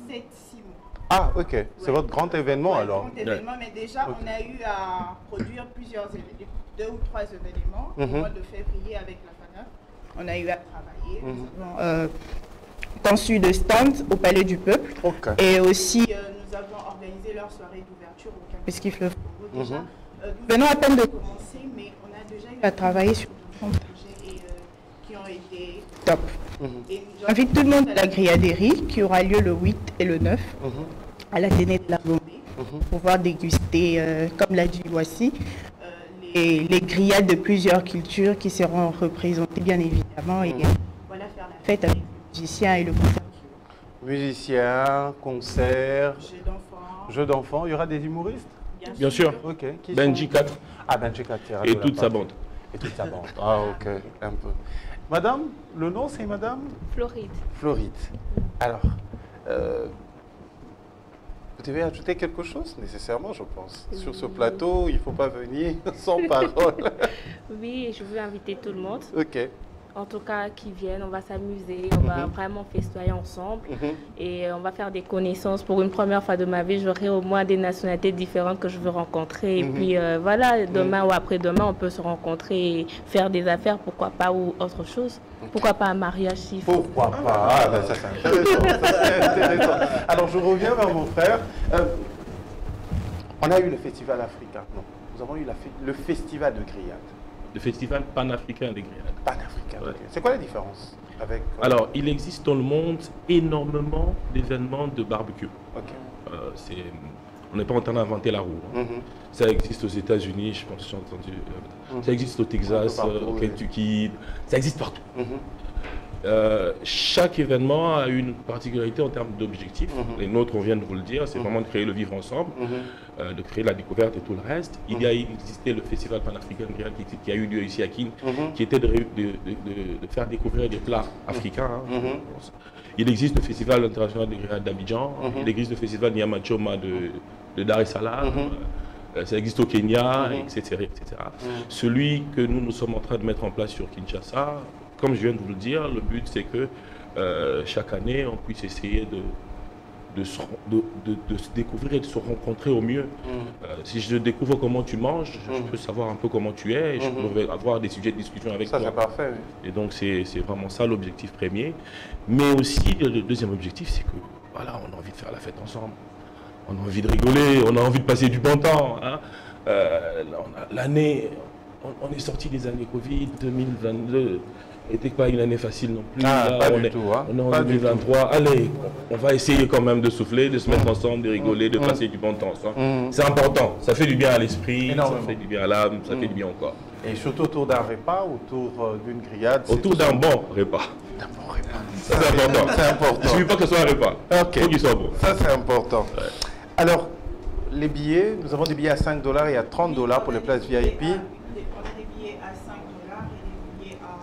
7-6 mois. Ah, ok. C'est votre grand événement alors? Grand événement, mais déjà, on a eu à produire plusieurs événements. 2 ou 3 événements au mois de février avec la FANAF. On a eu à travailler. Nous avons conçu de stands au Palais du Peuple. Et aussi, nous avons organisé leur soirée d'ouverture au Campus Kifle. Déjà, nous venons à peine de commencer, mais on a déjà eu à travailler sur différents projets qui ont été top. Et j'invite tout le monde à la grilladerie qui aura lieu le 8 et le 9 à l'Athénée de la Gombe pour pouvoir déguster, comme l'a dit Voici, les grillades de plusieurs cultures qui seront représentées bien évidemment et voilà, faire la fête avec les musiciens et le concert. Musiciens, concerts, jeux d'enfants. Il y aura des humoristes? Bien sûr. Ok. Benji 4. Ah, Benji 4. Et toute sa bande. Et toute sa bande. Ah, ok. Un peu. Madame, le nom c'est Madame Floride. Floride. Alors, vous devez ajouter quelque chose nécessairement, je pense. Sur ce plateau, il ne faut pas venir sans parole. Oui, je veux inviter tout le monde. Ok. En tout cas, qui viennent, on va s'amuser, on va vraiment festoyer ensemble et on va faire des connaissances. Pour une première fois de ma vie, j'aurai au moins des nationalités différentes que je veux rencontrer. Et puis voilà, demain ou après-demain, on peut se rencontrer et faire des affaires, pourquoi pas, ou autre chose. Pourquoi pas un mariage si Pourquoi pas? Ah, ben ça c'est intéressant, ça c'est intéressant. Alors je reviens vers mon frère. On a eu le festival africain. Non, nous avons eu le festival de grillade. Le festival panafricain des grillades. Panafricain. Ouais. C'est quoi la différence avec Alors, il existe dans le monde énormément d'événements de barbecue. On n'est pas en train d'inventer la roue. Ça existe aux États-Unis, je pense que j'ai entendu. Ça existe au Texas, au Kentucky. Ça existe partout. Chaque événement a une particularité en termes d'objectifs. Les nôtres, on vient de vous le dire, c'est vraiment de créer le vivre ensemble, de créer la découverte et tout le reste. Il y a existé le festival panafricain qui a eu lieu ici à Kin, qui était de faire découvrir des plats africains. Il existe le festival international de grillades d'Abidjan, il existe le festival Nyamachoma de Dar es Salaam. Ça existe au Kenya, etc. Celui que nous sommes en train de mettre en place sur Kinshasa, comme je viens de vous le dire, le but c'est que chaque année on puisse essayer de se découvrir et de se rencontrer au mieux. Si je découvre comment tu manges, je peux savoir un peu comment tu es et je peux avoir des sujets de discussion avec toi. Ça c'est parfait. Oui. Et donc c'est vraiment ça l'objectif premier. Mais aussi le deuxième objectif c'est que voilà, on a envie de faire la fête ensemble. On a envie de rigoler, on a envie de passer du bon temps. Hein. L'année, on est sorti des années Covid, 2022 n'était pas une année facile non plus. Là, on est en 2023. Allez, on va essayer quand même de souffler, de se mettre ensemble, de rigoler, de passer du bon temps ensemble. C'est important, ça fait du bien à l'esprit, ça fait du bien à l'âme, ça fait du bien au corps. Et surtout autour d'un repas, autour d'une grillade. Autour d'un bon repas. D'un bon repas. Ça c'est important. C'est important. Il ne suffit pas que ce soit un repas. Il faut qu'il soit bon. Ça c'est important. Ouais. Alors, les billets, nous avons des billets à 5 $ et à 30 $ pour les places VIP. On a des billets à 5 $ et des billets à 30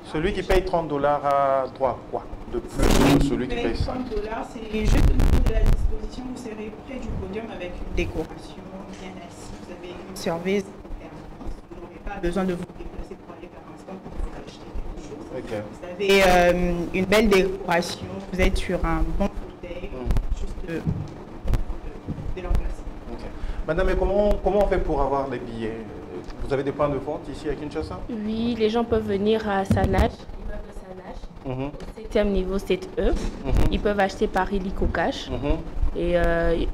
$. Celui qui paye 30 $ a droit à quoi de plus que celui qui paye 5 $? 30 $, c'est juste au niveau de la disposition, vous serez près du podium avec une décoration bien assise, vous avez une service permanente, vous n'aurez pas besoin de vous déplacer pour aller vers un stand pour vous acheter quelque chose. Vous avez une belle décoration, vous êtes sur un bon fauteuil, juste de l'emplacement. Madame, mais comment on fait pour avoir les billets? Vous avez des points de vente ici à Kinshasa? Oui, les gens peuvent venir à Sanach, au 7e niveau 7E. Ils peuvent acheter par illico cash. Et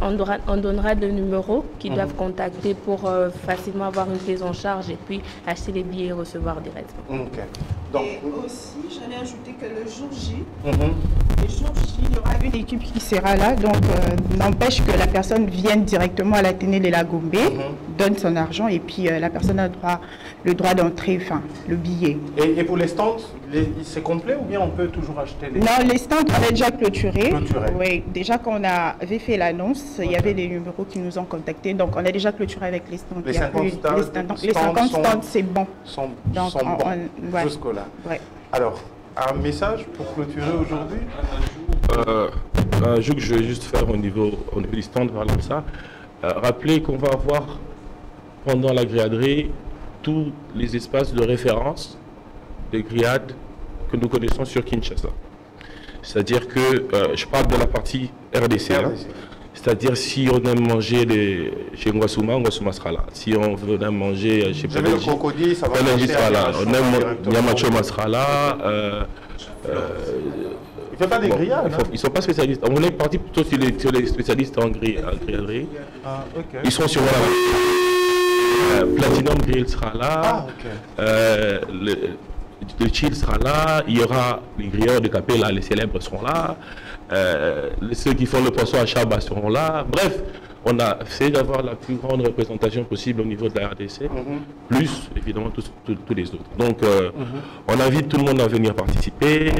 on donnera le numéro qu'ils doivent contacter pour facilement avoir une prise en charge et puis acheter les billets et recevoir directement. Donc, et aussi, j'allais ajouter que le jour J, il y aura une équipe qui sera là, donc n'empêche que la personne vienne directement à l'Athénée de la Gombe, donne son argent et puis la personne a le droit d'entrer, enfin, le billet. Et pour les stands, c'est complet ou bien on peut toujours acheter les... Non, les stands, on a déjà clôturé. Oui, déjà quand on avait fait l'annonce, il y a des numéros qui nous ont contactés, donc on a déjà clôturé avec les stands. Les 50 stands, c'est bon. Sont bons jusque-là. Ouais. Alors, un message pour clôturer aujourd'hui? Un jour que je vais juste faire au niveau du stand, voilà ça. Rappelez qu'on va avoir pendant la grilladerie tous les espaces de référence des grillades que nous connaissons sur Kinshasa. C'est-à-dire que, je parle de la partie RDC. C'est-à-dire si on aime manger chez Ngwasuma, Ngwasuma sera là. Si on veut manger chez Pélengi, Pélengi sera là. On aime Nyamachoma sera là. Ils ne font pas des grillades. Ils ne sont pas spécialistes. On est parti plutôt sur les spécialistes en grilladerie. Ils sont sur la Platinum Grill sera là. Ah, ok. Le chill sera là. Il y aura les grilleurs de Capella, les célèbres seront là. Ceux qui font le poisson à Chaba seront là. Bref, on a essayé d'avoir la plus grande représentation possible au niveau de la RDC, plus évidemment tous les autres. Donc on invite tout le monde à venir participer.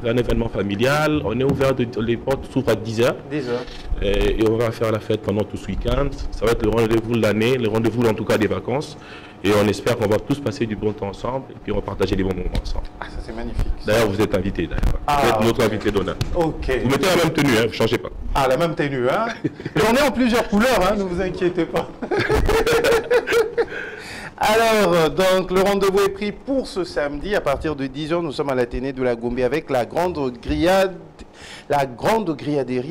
C'est un événement familial. On est ouvert, les portes s'ouvrent à 10h. 10h. Et on va faire la fête pendant tout ce week-end. Ça va être le rendez-vous de l'année, le rendez-vous en tout cas des vacances. Et on espère qu'on va tous passer du bon temps ensemble et puis on va partager des bons moments ensemble. Ah, ça c'est magnifique. D'ailleurs, vous êtes invités. Vous êtes notre invité d'honneur. Ok. Vous mettez la même tenue, hein, vous ne changez pas. Ah, la même tenue, hein. Et on est en plusieurs couleurs, hein, ne vous inquiétez pas. Alors, donc, le rendez-vous est pris pour ce samedi. À partir de 10h, nous sommes à l'Athénée de la Gombe avec la grande griaderie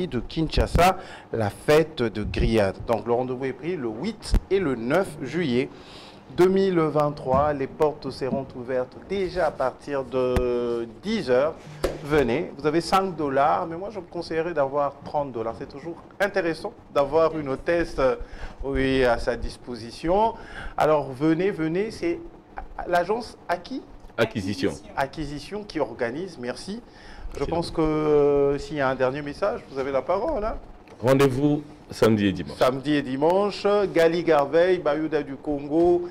de Kinshasa, la fête de grillade. Donc, le rendez-vous est pris le 8 et le 9 juillet 2023. Les portes seront ouvertes déjà à partir de 10h. Venez, vous avez $5, mais moi je vous conseillerais d'avoir $30. C'est toujours intéressant d'avoir une hôtesse oui, à sa disposition. Alors venez, c'est l'agence Acquisition qui organise, merci. Je pense que s'il y a un dernier message, vous avez la parole. Hein? Rendez-vous samedi et dimanche. Samedi et dimanche, Gali Garveille, Bayouda du Congo,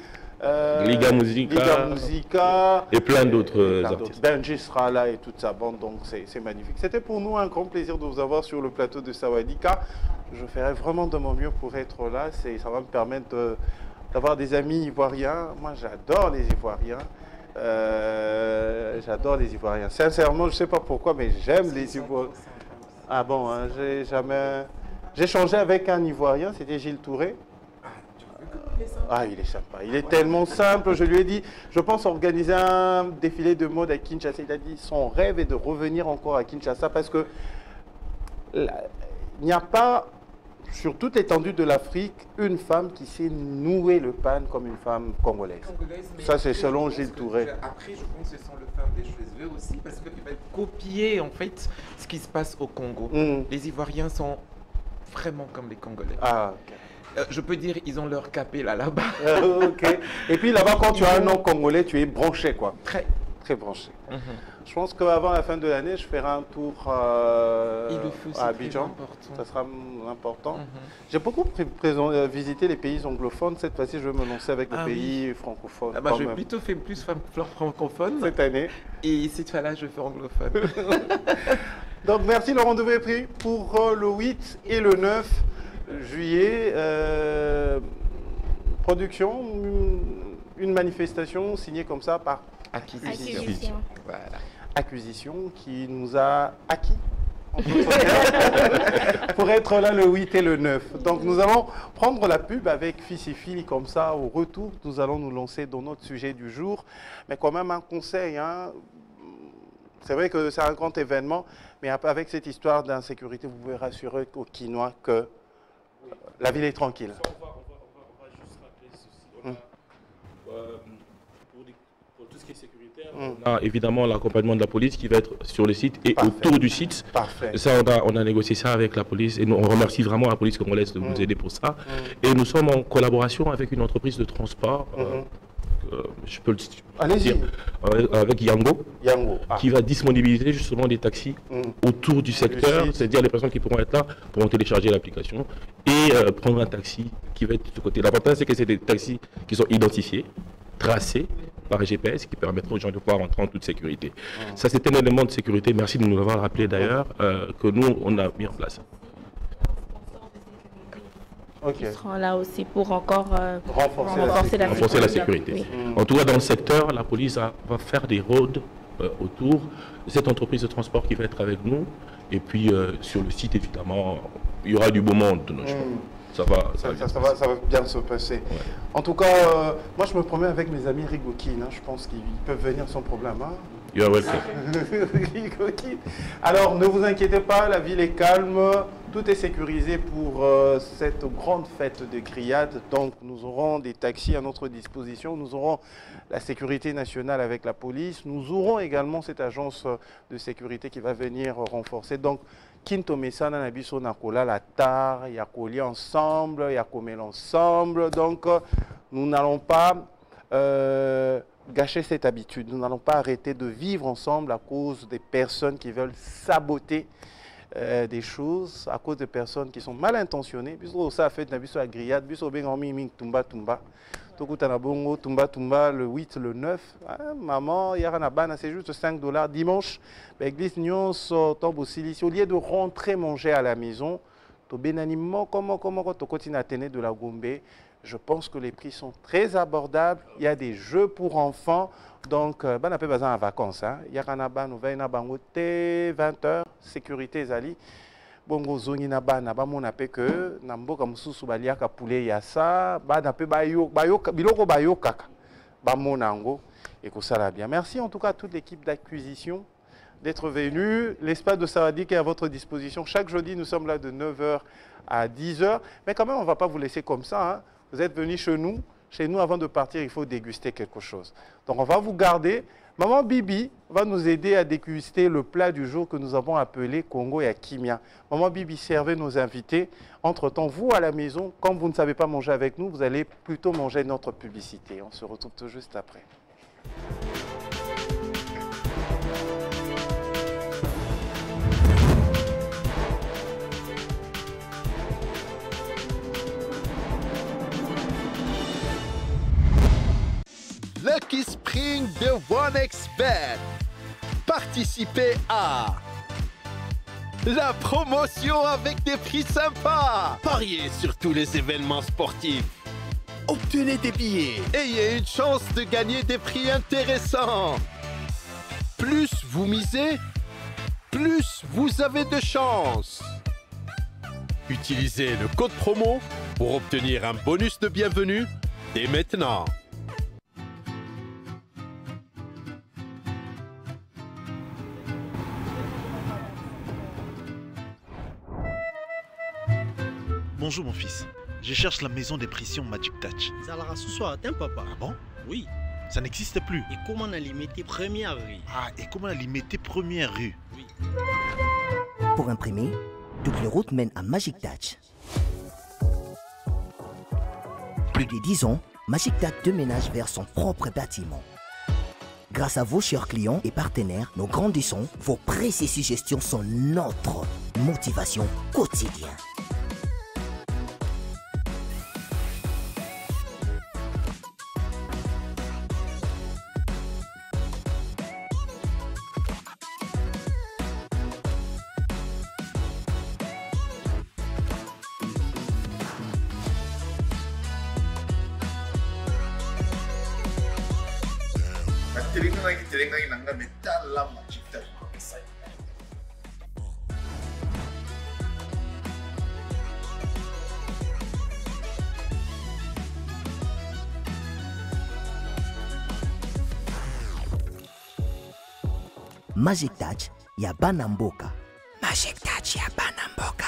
Liga Musica et plein d'autres artistes. Benji sera là et toute sa bande, donc c'est magnifique. C'était pour nous un grand plaisir de vous avoir sur le plateau de Sawadika. Je ferai vraiment de mon mieux pour être là. Ça va me permettre d'avoir des amis ivoiriens. Moi, j'adore les Ivoiriens. J'adore les Ivoiriens. Sincèrement, je ne sais pas pourquoi, mais j'aime les Ivoiriens. Ah bon, hein, j'ai changé avec un Ivoirien, c'était Gilles Touré. Ah, il est sympa. Il est tellement simple. Je lui ai dit, je pense organiser un défilé de mode à Kinshasa. Il a dit, son rêve est de revenir encore à Kinshasa parce que il n'y a pas, sur toute l'étendue de l'Afrique, une femme qui sait nouer le pan comme une femme congolaise. Ça, c'est selon Gilles Touré. Après, je pense que ce sont les femmes des cheveux aussi parce qu'ils veulent copier en fait ce qui se passe au Congo. Les Ivoiriens sont vraiment comme les Congolais. Ah, ok. Je peux dire, ils ont leur capé là-bas. Ok. Et puis là-bas, quand tu as un nom congolais, tu es branché, quoi. Très branché. Je pense qu'avant la fin de l'année, je ferai un tour à Abidjan. Ça sera important. J'ai beaucoup visité les pays anglophones. Cette fois-ci, je vais me lancer avec les pays francophones. Je vais plutôt faire plus francophone cette année. Et cette fois-là, je fais anglophone. Donc, merci. Le rendez-vous est pris pour le 8 et le 9 juillet. Production, une manifestation signée comme ça par Acquisition. Voilà. Acquisition qui nous a acquis pour être là le 8 et le 9. Donc nous allons prendre la pub avec Fils et Filles comme ça. Au retour, nous allons nous lancer dans notre sujet du jour. Mais quand même un conseil, hein. C'est vrai que c'est un grand événement, mais avec cette histoire d'insécurité, vous pouvez rassurer aux Kinois que la ville est tranquille. On va juste rappeler ceci. Pour tout ce qui est sécuritaire, on a évidemment l'accompagnement de la police qui va être sur le site et autour du site. Parfait. Ça, on a négocié ça avec la police et on remercie vraiment la police congolaise de nous aider pour ça. Et nous sommes en collaboration avec une entreprise de transport. Je peux le dire, avec Yango, qui va disponibiliser justement des taxis autour du secteur, c'est-à-dire les personnes qui pourront être là pourront télécharger l'application et prendre un taxi qui va être de ce côté. L'avantage, c'est que c'est des taxis qui sont identifiés, tracés par GPS, qui permettront aux gens de pouvoir rentrer en toute sécurité. Ça, c'est un élément de sécurité, merci de nous l'avoir rappelé d'ailleurs, que nous, on a mis en place. Qui seront là aussi pour encore renforcer la sécurité. Oui. En tout cas, dans le secteur, la police va faire des raids autour de cette entreprise de transport qui va être avec nous. Et puis, sur le site, évidemment, il y aura du beau monde. Ça va bien se passer. Ouais. En tout cas, moi, je me promets avec mes amis Rigokin. Hein, je pense qu'ils peuvent venir sans problème. Hein. You are welcome. Alors, ne vous inquiétez pas, la ville est calme. Tout est sécurisé pour cette grande fête de grillade. Donc, nous aurons des taxis à notre disposition. Nous aurons la sécurité nationale avec la police. Nous aurons également cette agence de sécurité qui va venir renforcer. Donc, Kinto Mesana Nabiso Nakola la tar, il y a coller ensemble, il y a commer ensemble. Donc, nous n'allons pas gâcher cette habitude. Nous n'allons pas arrêter de vivre ensemble à cause des personnes qui veulent saboter des choses, à cause de personnes qui sont mal intentionnées. Puisque ça fait la grillade, puisque tumba tumba. Tumba tumba le 8, le 9. Maman, c'est juste $5. Dimanche, l'église Nyon sort au silice. Au lieu de rentrer manger à la maison, comment tu continues à tenir de la Gombe. Je pense que les prix sont très abordables. Il y a des jeux pour enfants. Donc, on n'a pas besoin de vacances. Il y a 20h, sécurité Zali. Bongo zongi na ba na ba mona pe que na mboka mususu baliaka poulet ya ça ba na pe biloko bayo kaka ba monango et que ça va bien. Merci en tout cas à toute l'équipe d'acquisition d'être venue. L'espace de Sawadik est à votre disposition. Chaque jeudi, nous sommes là de 9h à 10h. Mais quand même, on ne va pas vous laisser comme ça. Hein. Vous êtes venus chez nous. Chez nous, avant de partir, il faut déguster quelque chose. Donc, on va vous garder. Maman Bibi va nous aider à déguster le plat du jour que nous avons appelé Congo et Kimia. Maman Bibi, servez nos invités. Entre-temps, vous, à la maison, comme vous ne savez pas manger avec nous, vous allez plutôt manger notre publicité. On se retrouve tout juste après. Lucky Spring de OneXBet. Participez à la promotion avec des prix sympas. Pariez sur tous les événements sportifs. Obtenez des billets. Ayez une chance de gagner des prix intéressants. Plus vous misez, plus vous avez de chance. Utilisez le code promo pour obtenir un bonus de bienvenue dès maintenant. Bonjour mon fils, je cherche la maison des pressions Magic Touch. Zalara ce soir, t'es papa? Ah bon? Oui. Ça n'existe plus. Et comment on a limité première rue? Ah, et comment on a limité première rue? Oui. Pour imprimer, toutes les routes mènent à Magic Touch. Plus de 10 ans, Magic Touch déménage vers son propre bâtiment. Grâce à vos chers clients et partenaires, nous grandissons. Vos précieuses suggestions sont notre motivation quotidienne. Magic Touch ya Banamboka. Magic Touch ya Banamboka.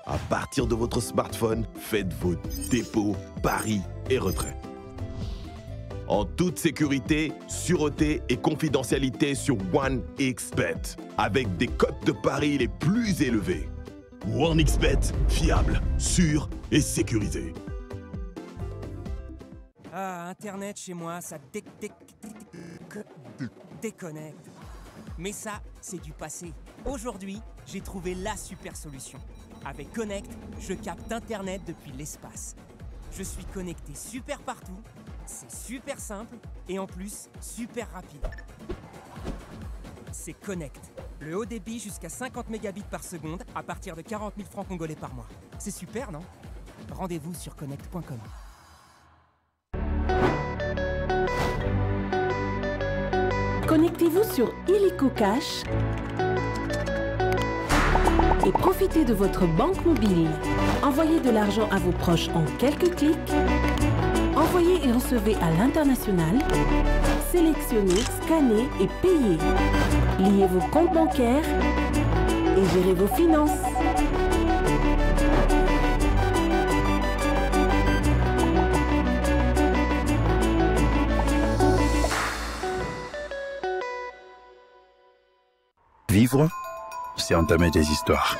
À partir de votre smartphone, faites vos dépôts, paris et retraits. En toute sécurité, sûreté et confidentialité sur OneXBet, avec des cotes de paris les plus élevées. OneXBet, fiable, sûr et sécurisé. Ah, Internet chez moi, ça déconnecte. Mais ça, c'est du passé. Aujourd'hui, j'ai trouvé la super solution. Avec Connect, je capte Internet depuis l'espace. Je suis connecté super partout, c'est super simple et en plus, super rapide. C'est Connect. Le haut débit jusqu'à 50 mégabits par seconde à partir de 40 000 francs congolais par mois. C'est super, non? Rendez-vous sur connect.com. Connectez-vous sur Illico Cash et profitez de votre banque mobile. Envoyez de l'argent à vos proches en quelques clics. Envoyez et recevez à l'international. Sélectionnez, scannez et payez. Liez vos comptes bancaires et gérez vos finances. Vivre, c'est entamer des histoires.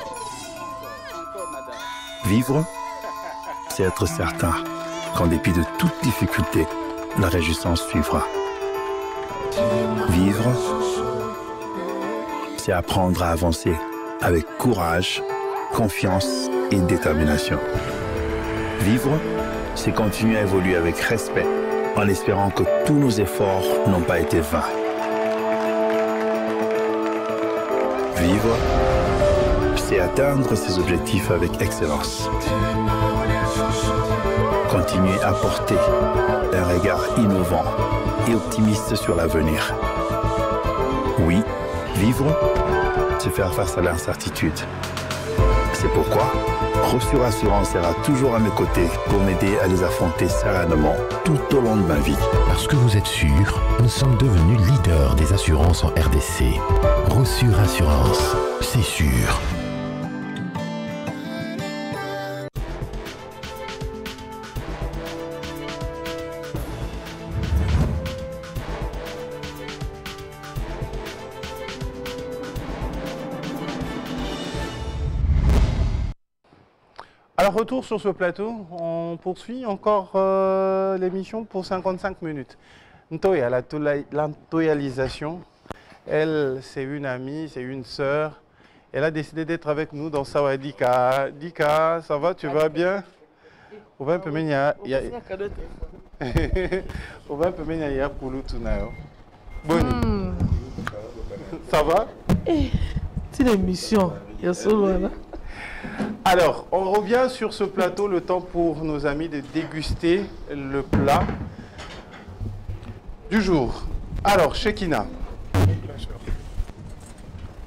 Vivre, c'est être certain qu'en dépit de toute difficulté, la réjouissance suivra. Vivre, c'est apprendre à avancer avec courage, confiance et détermination. Vivre, c'est continuer à évoluer avec respect en espérant que tous nos efforts n'ont pas été vains. Vivre, c'est atteindre ses objectifs avec excellence. Continuer à porter un regard innovant et optimiste sur l'avenir. Oui, vivre, c'est faire face à l'incertitude. C'est pourquoi Rossure Assurance sera toujours à mes côtés pour m'aider à les affronter sereinement tout au long de ma vie. Parce que vous êtes sûr, nous sommes devenus leaders des assurances en RDC. Rossure Assurance, c'est sûr. Alors, retour sur ce plateau, on poursuit encore l'émission pour 55 minutes. Ntoya, l'antoyalisation, elle, c'est une amie, c'est une sœur. Elle a décidé d'être avec nous dans Sawadika. Dika, ça va, tu vas bien? On va un peu mener Bonne. Ça va? C'est l'émission. Il y a solo là. Alors, on revient sur ce plateau, le temps pour nos amis de déguster le plat du jour. Alors, Shekina.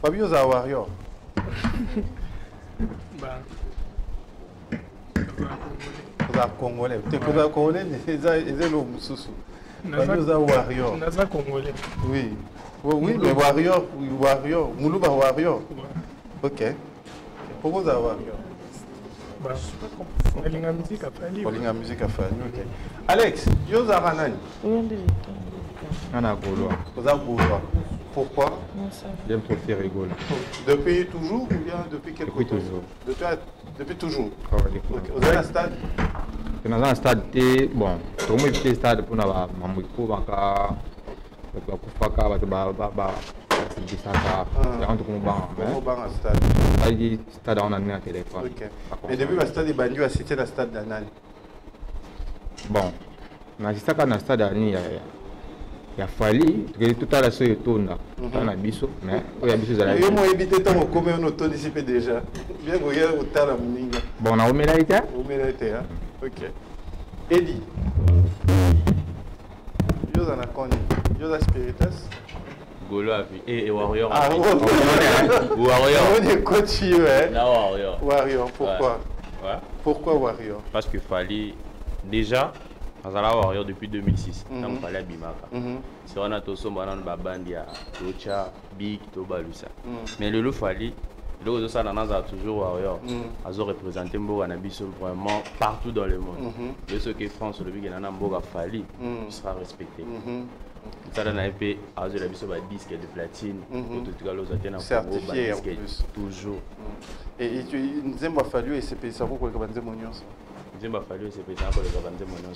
Fabio Zawario. Congolais. Tu es Congolais, c'est Fabio Zawario. Congolais. Oui. Oui, mais Warrior. Moulouba Warrior. Ok. Pourquoi ça va? La musique à faire. La musique à faire, ok. Alex, yo Zaranani. Ana Gaulois. Vous avez Gaulois. Pourquoi? J'aime trop faire rigoler. Depuis toujours ou bien depuis quelque temps? Depuis toujours. Depuis toujours. Vous avez un stade? Dans un stade, bon, tout le monde est stade pour nous avoir Mamouiko, Baka, Kufaka, stade on a mis un téléphone. Et depuis le stade de Bandio a cité le stade d'Anani. Bon, mais c'est ça qu'on a stade d'Anani, il a fallu que tout à l'heure il tourne. On a biso, mais il y a biso à la vie. Moi habité tant comme on auto dissipé déjà. Bien regarder au tal Mninga. Bon, on a omélaïté. Omélaïté, ok. Eddie. Yo za na koni. Yo za spiritus. Gaulois et Warrior. Ah, Warrior. On est coach, ouais. Non, Warrior. Warrior, pourquoi? Ouais. Pourquoi Warrior? Parce qu'il fallait déjà, on a Warrior depuis 2006. Donc il fallait Bimaka. Si on a tout ça, on a un babandia, Tocha, Big, Tobalusa. Mais le fallait, le autre ça, on a toujours Warrior. Ils ont représenté Mboganabiso vraiment partout dans le monde. Mais ce que France, le Big et Nana Mboga fallait, il sera respecté. Ça a été un disque de platine, certifié en plus. Toujours. Et tu nous as fallu et c'est payé ça pour que vous ayez mon nom. Nous avons fallu et c'est payé ça pour que vous ayez mon nom.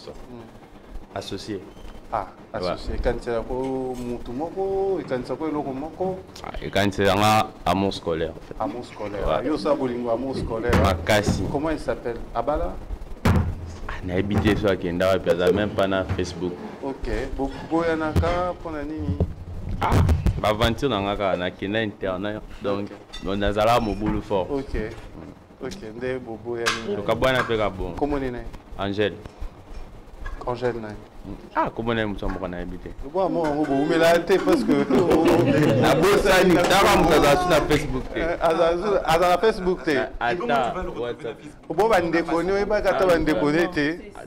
Associé. Ah, associé. Quand c'est un peu Moutoumoko, et quand c'est un peu Logomoko. Et quand c'est un amour scolaire. Amour scolaire. Yo sa bolingo amour scolaire. Comment il s'appelle? Abala? On a habité sur Akenda, même pas sur Facebook. Ok. Beaucoup de gens pour nani? Ah, aventure dans Akenda internet. Donc, on a zala mobile fort. Ok. Ok. Ndé bobo yani. Le cabane a fait bon. Comment on est? Angèle. Angèle. Ah, comment est-ce que vous avez habité? Moi, vous me l'avez parce que. La bosse, ça va sur Facebook. À Facebook. Attends, WhatsApp. Bon, on déconne, pas quand on déconne.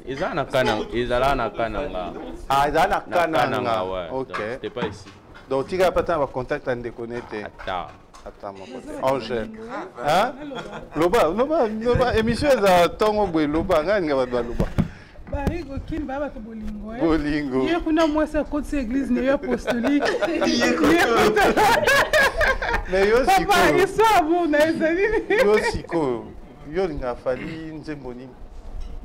Ils ont un canal. Ils ont un canal. Ah, ils ont un canal. Ok. C'était pas ici. Donc, tu n'as pas de contact à déconnecter. Attends, mon pote. Angèle. Hein? Loba. Émission, elle a tant de Loba. Loba. Barigo kin baba to bolingo. Bolingo. Hier kuna moi ça côté église ne apostolique. Mais yo siko. Papa, il soit bon na ezali. Yo siko. Yo linga fali nzemboni.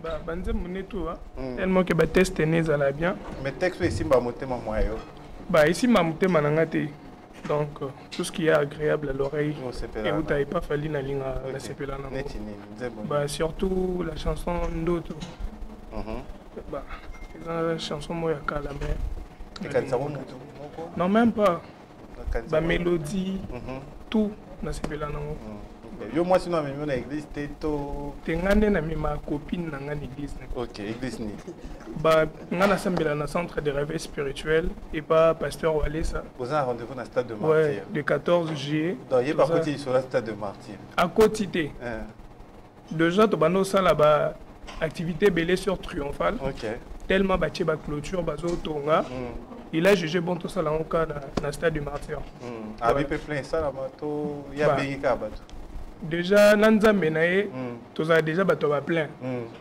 Ba nzemboni tout tellement que ba test neza la bien. Mais texte ici ba motema moyo. Bah ici ma motema nanga te. Donc tout ce qui est agréable à l'oreille et vous t'avez pas fallu na linga la sepela na. Bah surtout la chanson Ndoto. Bah, c'est une chanson moi à la mer. Non, même pas. La mélodie, tout dans ce pays-là. Yo moi sinon même na église teto. Tengane na ma copine na ngani église. OK, église ni. Bah ngana sambela na centre de réveil spirituel et pas pasteur Walesa. Vous avez un rendez-vous dans le stade de Martyr. Ouais, le 14 juillet. Donc il est pas côté sur le stade de Martyr. À côté. Déjà to bano ça là-bas. Activité belée sur Triomphal. Tellement bâti ba clôture bazo tonga. Il a jugé bon tout ça là en cas dans le stade du Martyr. Abi pe plein ça là bato ya bengika bato. Déjà nanza menaye tout ça déjà bato ba plein.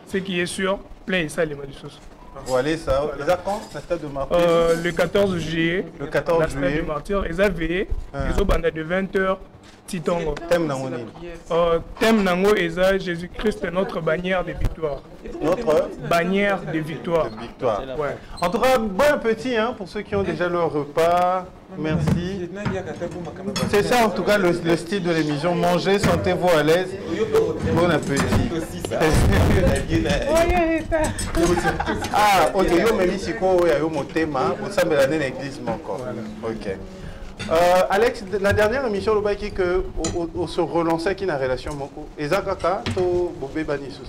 Ce qui est sûr plein ça les malisos. Voilà ça. Les quand le stade de Martyr. Le 14 juillet. Le 14 juillet. Le stade du Martyr ils avaient ils ont bandé de 20h. Titongo. Thème nango eza Jésus-Christ est notre bannière de victoire. Notre bannière de victoire. Ouais. En tout cas, bon appétit pour ceux qui ont déjà leur repas. Merci. C'est ça en tout cas le style de l'émission. Mangez, sentez-vous à l'aise. Bon appétit. Ah, ok, yo memi siko ya yo motema, vous savez la l'église encore. OK. Alex, la dernière émission, le baiki que on se relançait qui n'a relation beaucoup. Ezakaka to bobé bani sous.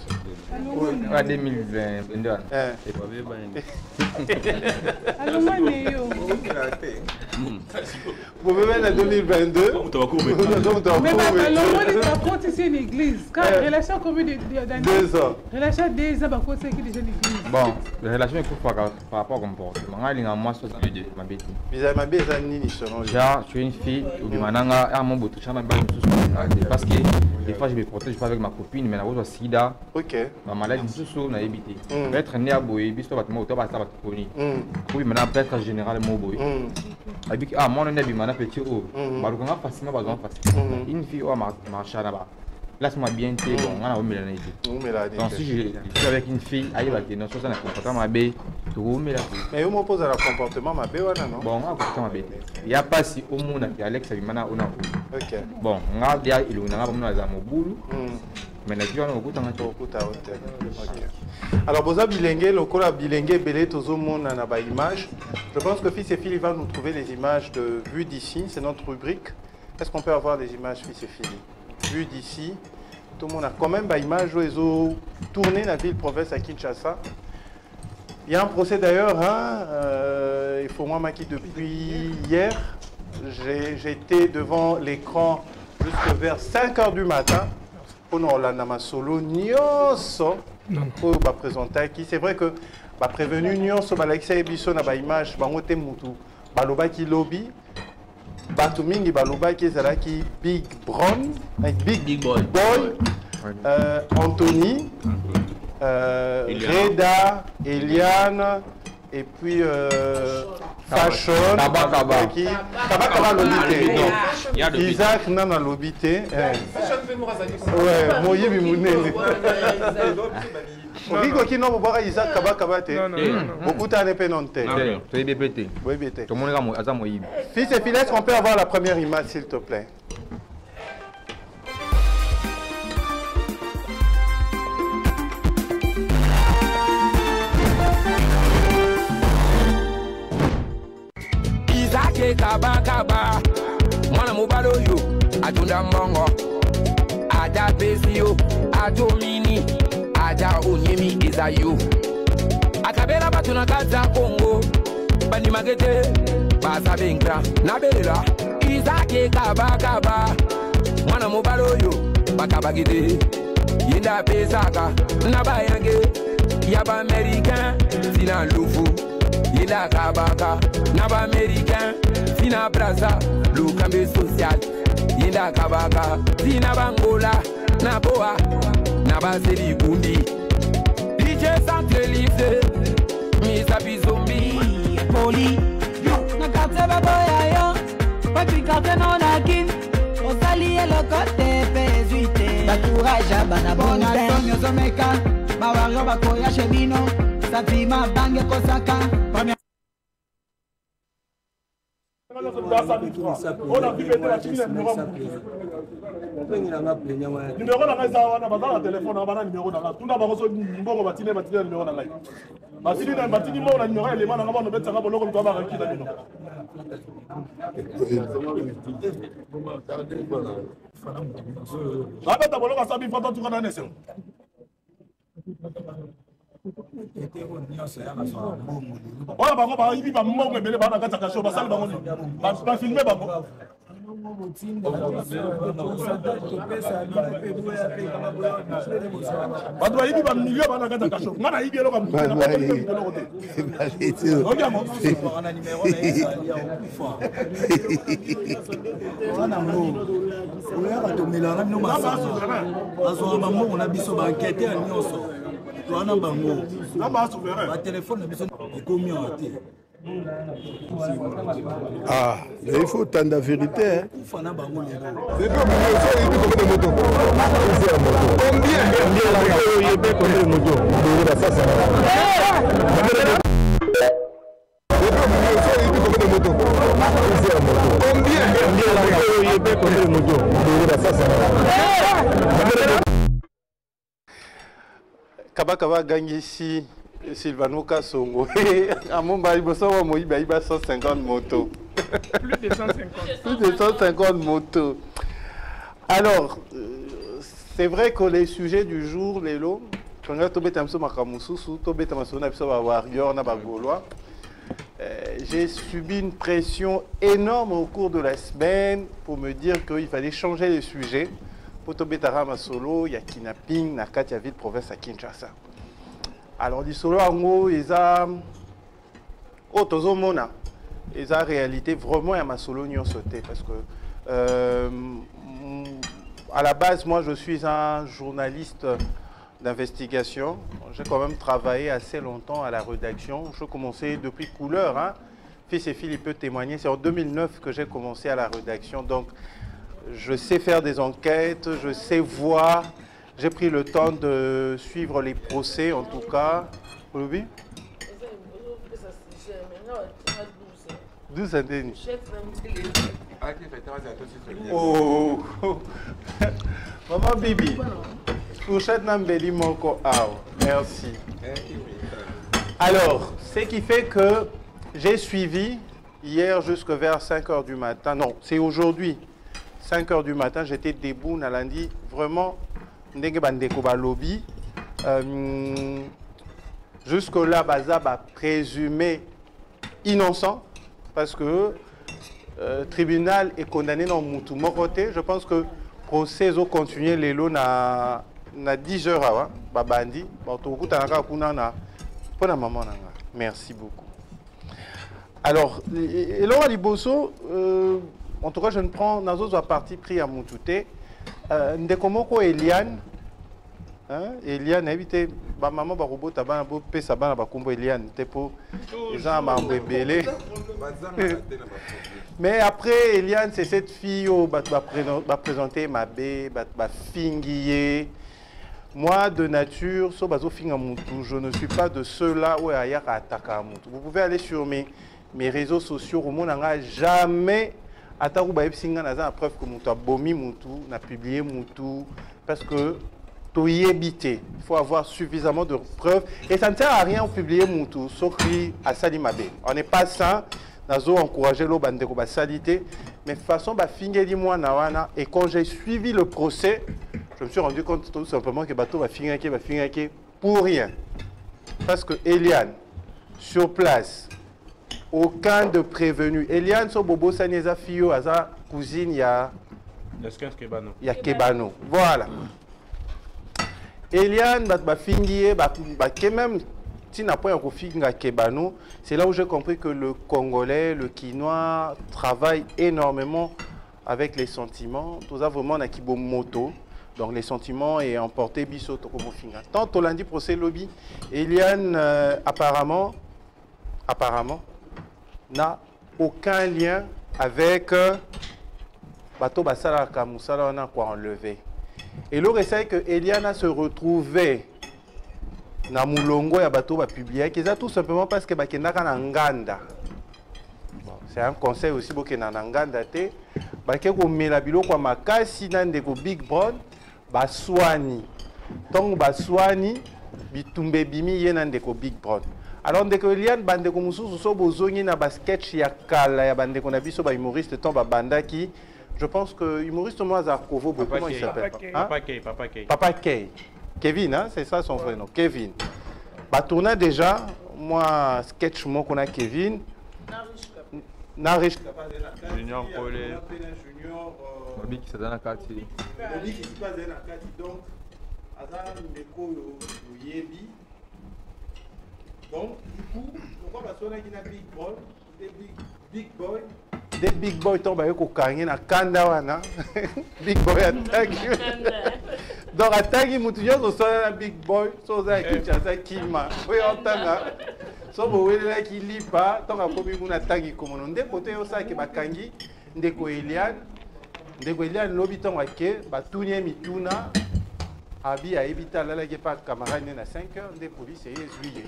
En 2020. C'est pas bien bani. Alors moi néo. Bobé bani en 2022. Mais alors moi les raconte ici une église. Quand relation combien d'années? 2 ans. Relation 2 ans par contre c'est qui déjà une église. Bon, la relation est par rapport au comportement. Moi ça c'est de ma bête. Bizarre ma bête ni selon. Tu es une fille, ou mananga, mon beau touchant parce que des fois je me protège pas avec ma copine, mais la sida. OK. Ma maladie sous n'a évité. Peut-être né à Boye, bisto battement auto basta batoni. Oui, maintenant peut-être général mo boy. Avec moi on est bimana petit o. Balukonga facilement bazon facile. Une fille au marcha là-bas. Laisse-moi bien te bon, on a au mélange. Donc si je suis avec une fille, aïe va que non ça n'a comportement bé, tout mélange. Mais on m'oppose à la comportement ma bé wana non. Bon, on a comportement bé. Il y a pas si au monde qui Alex Abimana on a. OK. Bon, on a dia il on a pas nous za mobulu. Mais la vie on a beaucoup dans hôtel. OK. Alors boza bilingue lokola bilingue belé tozo mona na ba image. Je pense que fils et filles va nous trouver les images de vue d'ici, c'est notre rubrique. Est-ce qu'on peut avoir des images fils et filles? Vu d'ici, tout le monde a quand même des images où ils ont tourné la ville province à Kinshasa. Il y a un procès d'ailleurs, il faut moi maquiller depuis hier. J'ai été devant l'écran jusque vers 5 h du matin. On a la solo nyonso pour présenter qui. C'est vrai que prévenu nyonso balaxa ebiso na ba image bangote mutu baloba ki lobby. Bato mingi baloba qui ezalaki Big Brown, Big Boy, Anthony, Reda, Eliane, et puis Fashion, Kaba l'obité. Isaac Nana l'obité. Ouais, Moye Bimoune. Rigo qui non boire Isaac Kaba te. Beaucoup t'as penante. Tu es bébé. Oui bébé. Tout le monde a azam moyi. Fils et filles, est-ce qu'on peut avoir la première image s'il te plaît? Isaac Kaba mwana mobalo yo atunda mbongo ada besio atomini Aja Onyemi Ezayo bakabela batu na kaza Congo bandi magete basa benkra na belela izake kaba mwana mobalo yo bakabagide yenda pesaka na bayange yaba américain sina lufu yenda kabaka na ba américain sina brasa lukambe social yenda kabaka sina bangola na boa na ba seli gundi DJ centralisé misa bizombi poli na carte baboya yo papi carte non akin osali le côté P8 bacourage bana bona sonyo zomeka bawario bakoya chemino sapima bange kosaka on a pu péter la chimie numéro na ngai za wana bazala telefone na bana numéro na ngai tunda bango mbongo batine numéro na ngai batini mo na numéro ele mana ngaba no betanga boloko mko ba rakita bino abeta boloko sabi foto tukana nese oya bango bayibi bambongo ebele bana kati ya kasho basali bango bafilme bango bato bayibi bamilio bana kati ya kasho nga nayibi eloko azwaka bambongo na biso bankete ya nyonso toana bango batelefone na biso ekomi awa te. Ah, mais il faut tant de vérité. Combien? Kabakaba gagne ici Sylvano Kassongo. À mon bail, il 150 motos. Plus de 150. Plus de 150 motos. Alors, c'est vrai que les sujets du jour, les lots, j'ai subi une pression énorme au cours de la semaine pour me dire qu'il fallait changer les sujets. Pour Tobetara Masolo, il y a kidnapping, dans la ville province à Kinshasa. Alors, les solo en ils ont Tozomona, ils ont réalité vraiment à Masolo n'y ont sauté parce que à la base, moi, je suis un journaliste d'investigation. J'ai quand même travaillé assez longtemps à la rédaction. Je commençais depuis Couleur, hein. Fils et Philippe peut témoigner. C'est en 2009 que j'ai commencé à la rédaction. Donc, je sais faire des enquêtes, je sais voir. J'ai pris le temps de suivre les procès, en tout cas. Oui. 12 années. Oh, Maman Bibi, fourchette Nambeli Moko Ao. Merci. Alors, ce qui fait que j'ai suivi hier jusque vers 5 h du matin. Non, c'est aujourd'hui. 5 h du matin, j'étais debout, Nalandi, vraiment, lobby. Jusque-là, Bazab a présumé innocent parce que le tribunal est condamné dans Moutou Moroté. Je pense que le procès a continué les lots na 10 heures. Babandi, merci beaucoup. Alors, Elora Liboso, en tout cas, je ne prends dans d'autres parties pris à Moutouté. Ndekomoko Eliane, Eliane a évité, maman Barobo Tabana Bopé Sabana Bakumbo Eliane, Tepo, les gens m'ont belé. Mais après, Eliane, c'est cette fille qui va présenter ma bé, va finguiller. Moi, de nature, je ne suis pas de ceux-là où il y a attaqué à Moutou. Vous pouvez aller sur mes réseaux sociaux, où jamais Atakou Baïb Singa n'a la preuve que Moutou a bomi Moutou, n'a publié Moutou, parce que tout y habité. Il faut avoir suffisamment de preuves. Et ça ne sert à rien de publier Moutou, sauf à Salimabé. On n'est pas ça, nous avons encouragé l'Obandeko à salité, mais de toute façon, et quand j'ai suivi le procès, je me suis rendu compte tout simplement que le bateau va finir pour rien. parce que Eliane, sur place, aucun de prévenu. Eliane, son bobo, ça n'est pas fille, à sa cousine, il y a Kebano. Voilà. Eliane, même si n'a pas un Kebano, c'est là où j'ai compris que le Congolais, le Quinois travaille énormément avec les sentiments. Tout ça vraiment na moto. Donc les sentiments et emporter biso to comme finga. Tant on l'a dit procès lobby, Eliane apparemment n'a aucun lien avec bateau basala kamusala on a quoi enlevé. Et l'autre essaye que Eliane se retrouvait na mulongo ya bateau ba publier qu'ils a tout simplement parce que bakendaka na nganda. C'est un conseil aussi pour que na nganda te bake ko mela biloko makasi na ndeko Big Brown baswani. Donc baswani bitumbe bimi yena ndeko Big Brown. Alors ndeko Eliane bandeko mususu so bozongi na sketch ya kala ya bandeko na biso ba humoriste ton ba bandaki. Je pense que humoriste moi Zarkovo comment il s'appelle? Papa Kay. Kevin, hein? C'est ça son vrai nom, Kevin. Bah, tourna déjà, moi, sketch, moi, qu'on a Kevin. Narish. Junior Collet. Bobby qui s'est dans la carte. Bobby qui s'est dans la carte. Donc, Azar Ndeko Yebi. Donc, du coup, pourquoi parce qu'on a Big Boy, Big Boy. Des Big Boy tombent avec Okangé na Kandawana. Big Boy attaque. Donc, attaque, il m'a dit que un Big Boy, so ça qui ça Kima. Oui, on t'a. So bo wele qui lit pas, tant que comme une attaque comme on dit côté ça qui bakangi, ndeko Eliane lobi tant que ba tunie mituna abi a éviter là qui pas camarade na 5h des police et juillet.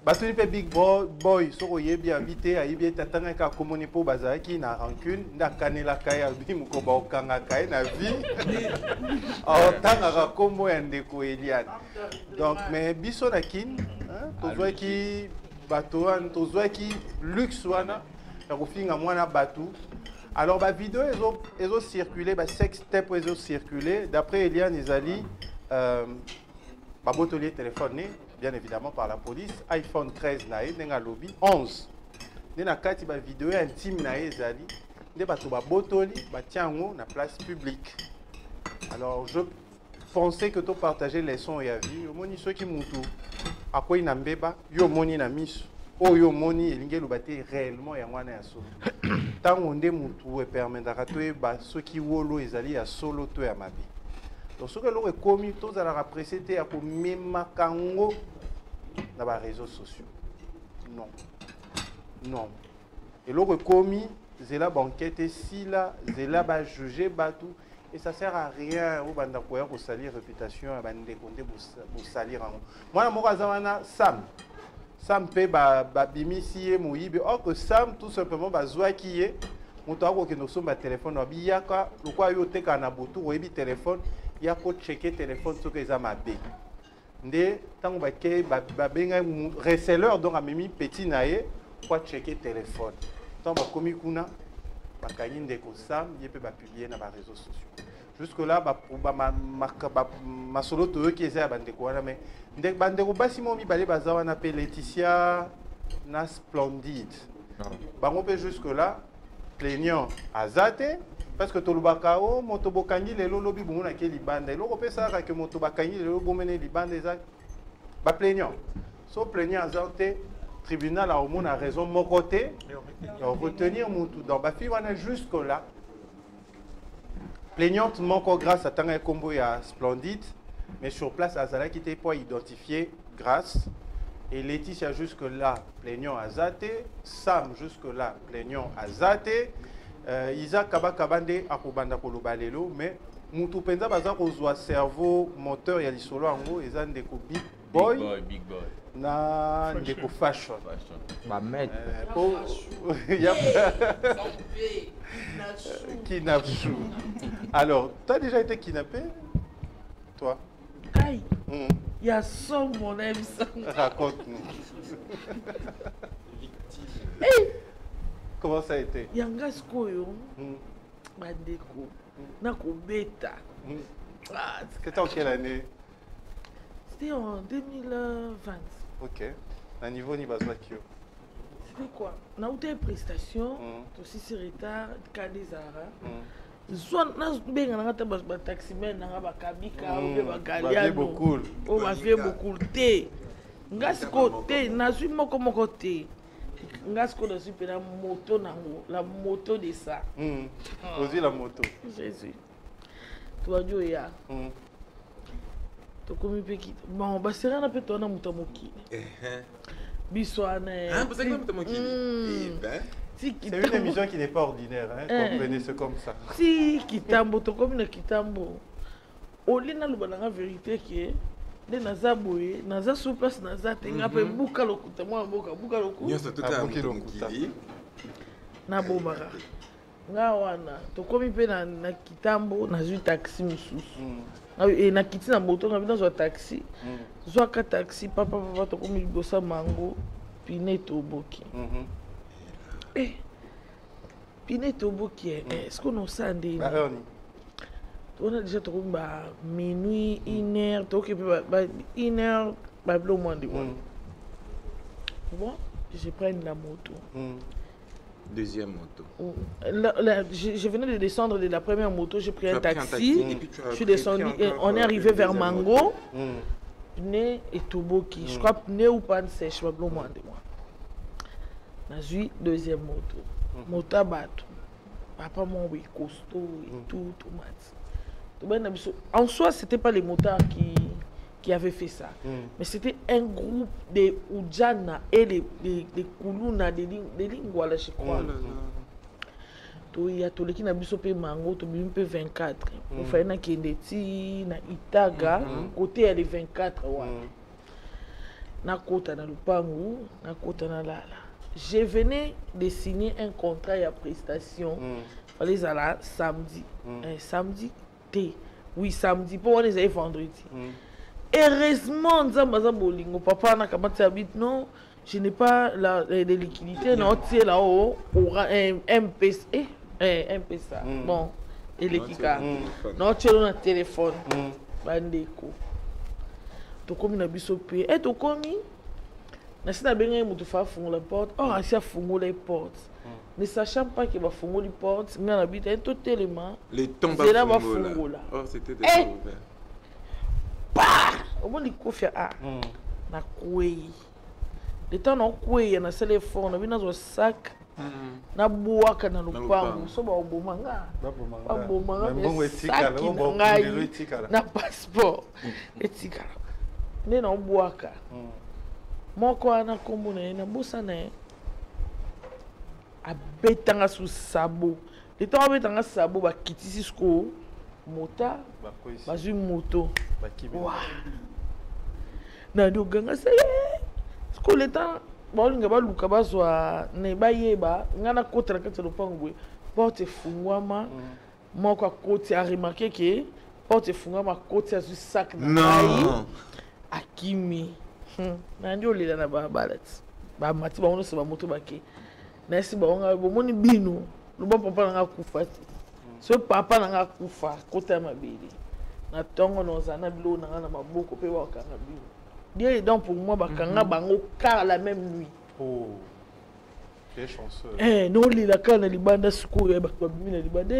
Batuni pe Big Boy soko yebi habité a yebi tatanga ka komoni po bazaki na rancune nda kanela kaya bimu ko ba okanga kaya na vie tanga ka kombo ya ndeko Eliane. Donc mais biso na kin tozwa ki bato an tozwa ki luxe wana ya kofinga mwana batu. Alors ba vidéo ezo circuler ba sex tape ezo circuler d'après Eliane Izali ba botolier téléphone bien évidemment par la police, iPhone 13 nae, nenga lobby 11. Nena kati ba vidéo intime nae zali, ne bato ba botoli, ba tiango na place publique. Alors je pensais que tu partageais les sons et avis. Yo moni ceux qui mutu, à quoi ina mbeba, yo moni na miso, o yo moni elinge lobate réellement ya mwana ya solo. Tango nde mutu e permettra to e ba ceux qui wolo ezali ya solo to ya mabi. Donc, ce que l'on a commis, tous à la raprécité à même kango dans les réseaux sociaux. Non. Non. Et l'on a commis, c'est la banquette, si là, c'est là, juger, tout. Et ça ne sert à rien au bandakoya pour salir réputation, à bandekonde pour salir en moi, je suis Sam pe bimi si et mouibe. Or que Sam, tout simplement, zoa qui est, mon temps que nous sommes à téléphone, biyaka, le quoi yote kanabotu, ou ebi téléphone. Il y a pour checker téléphone ce que ça m'a bé. Ndé tant que benga reseller donc a mimi petit naé pour checker téléphone. Tant ba komi kuna ba kanyi ndeko Sam yé peut ba publier na ba réseaux sociaux. Jusque là ma solo to qui est ba ndeko wana mais ndek ba ndeko basi mo mi balé baza wana pe Laetitia na Splendide. Ba on peut jusque là plaignant azate. Parce que Tolubaka, Motobokangi, les lobby, Bouna, qui est libanda. Et l'on peut savoir que Motobakangi, les lobby, libanda, est plaignant. So plaignant, azante, tribunal a au monde a raison, mon côté, retenir mon tout. Donc, Bafi, on est jusque-là. Plaignante, manque grâce à Tanga Combo et à Splendide, mais sur place, Azala qui était pas identifié grâce. Et Laetitia jusque-là, plaignant à Zate. Sam jusque-là, plaignant à Zate. Isaac Kabakabande akobanda koloba lelo mais mutu penza baza kozwa cerveau moteur ya lisolo yango eza ndeko Big Boy na ndeko fashion ba met kidnappé. Alors tu as déjà été kidnappé toi? Aïe, il y a son mon ami ça. Raconte-nous. Comment ça a été? Yanga skoyo, bandeko, na kobeta. C'était en quelle année? C'était en 2020. Ok. À niveau ni bazwa kio. C'était quoi? On a eu des prestations, aussi c'est retard, cas des arats. Soit nous bien on a des taximens, on a des kabika, on a des galiano. On a fait beaucoup de thé. Ngasko thé, nazu moko moko thé. Ngasko na su pena moto nango, la moto de ça. Aussi la moto. Jésus. Toi Dieu ya. Tokomi peki. Bon, bah c'est rien un peu toi na mutamoki. Bissoane. Ah, parce que mutamoki. C'est une émission qui n'est pas ordinaire, hein. Comprenez ce comme ça. Si Kitambo, tokomi na Kitambo. Olina lubananga vérité que les nazaboye, naza sous place naza tenga pe buka lokuta moi buka lokuta. Nyoso tuka lokuta. Na bomara. Nga wana tokomi pe na Kitambo na zu taxi mususu. Et na kiti na moto na dans un taxi. Zwaka taxi papa tokomi libosa mango Pinet Toboki. Eh Pinet Toboki est-ce qu'on a ça ndé? On a déjà tokomi ba minuit 1h tokomi ba 1h ba le moins de moi. Bon, je prends la moto. Deuxième moto. Je venais de descendre de la première moto, j'ai pris un taxi, je suis descendu, on est arrivé vers Mango, Né et Toboki. Je crois que Né ou pas sèche, je ne sais pas de moi. J'ai eu deuxième moto. Moto à bateau. Papa m'a envoyé costaud et tout, tomate. En soi, ce n'était pas les motards qui avaient fait ça. Mais c'était un groupe de Oudjana et les Koulouna, des Lingwala, je crois. Il y a tous les qui n'ont pas mango, tu as 24. Il faut faire Kendeti, na Itaga, côté il y a les 24. Na côté na Lupangu, na côté na Lala. Je venais de signer un contrat à prestation. Il fallait aller samedi. Samedi, oui, samedi, pour les aller vendredi. Heureusement, papa n'a pas habite non, je n'ai pas de liquidité, non, tu es là-haut, aura un MPC, MPSA, bon, et les kika, non, tu es dans le téléphone, bandeko. Tu comme une abissopé, et tu comme, na si na benga mutu fa fungo la porte, oh, asia fungo les portes. Ne sachant pas qu'il va fungo les portes, mais on habite un tout élément. Les tombes va fungo là. Oh, c'était déjà ouvert. Au moins, il faut na koué. Le temps on koué, na téléphone, on a dans un sac, na boaka na lupango, so ba obomanga. Ba bomanga. Na passeport. Etika. Ne na boaka. Moko ana kombo na bosa na abetanga sous sabo. Le temps abetanga sabo ba kitisi sko mota bazui moto. Na do ganga se sko le temps ba linga ba luka bazwa ne ba yeba ngana kotra kati lopango porte fungwama moko akoti a remarqué que porte fungwama koti azu sac na akimi na ndio lela na babalat ba mati ba ono se ba moto bake na si ba onga bo moni binu luba papa nga kufa so papa nga kufa kota mabili na tongo no zana bilo na maboko pe ba kanga binu dia donc pour moi bakanga bango car la même nuit. Oh, c'est chanceux. Non lela kana libanda siko ya bakabimi na libanda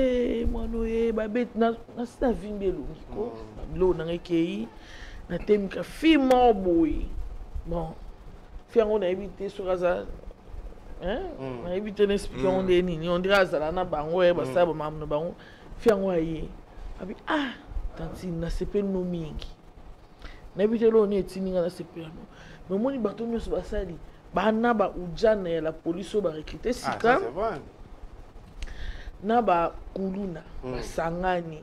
mwana ye ba bet na sina vimbelo ngiko bilo na ngekei na temika fi mo boy. Bon, faire on a évité sur hasard. On a évité d'expliquer on est ni on dirait ça là na bango e ba sa ba mam na bango faire on aye abi tanti na sepe no mingi na évité lo ni etini na sepe no mais moni bato nyoso ba sali ba na ba ujana ya la police ba recruter sika na ba kuluna ba sangani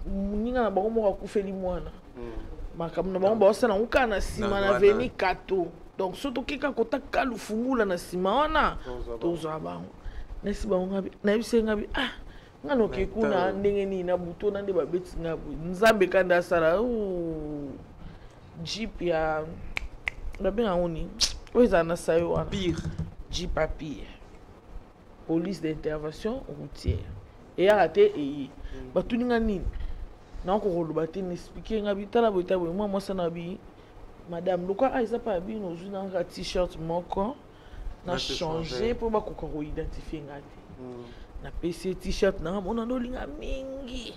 ninga na bango mo ka kufeli mwana makam na bango ba na uka na sima na veni kato donc surtout kika kota kalu fungula na sima wana tozo abango nesi bango ngabi na bise ngabi ngano ke kuna ndenge ni na buto na nde ba beti ngabu nzambe kanda sala jeep ya na bien oni oza na sayo wana pire jeep papier police d'intervention routière et arrêté et batuninga nini na ko roloba te n'expliquer ngabi tala boita bo moi ça na bi madame lokwa aiza pa bi no zu na t-shirt moko na changer pour ba ko identifier ngati na PC t-shirt na mona no linga mingi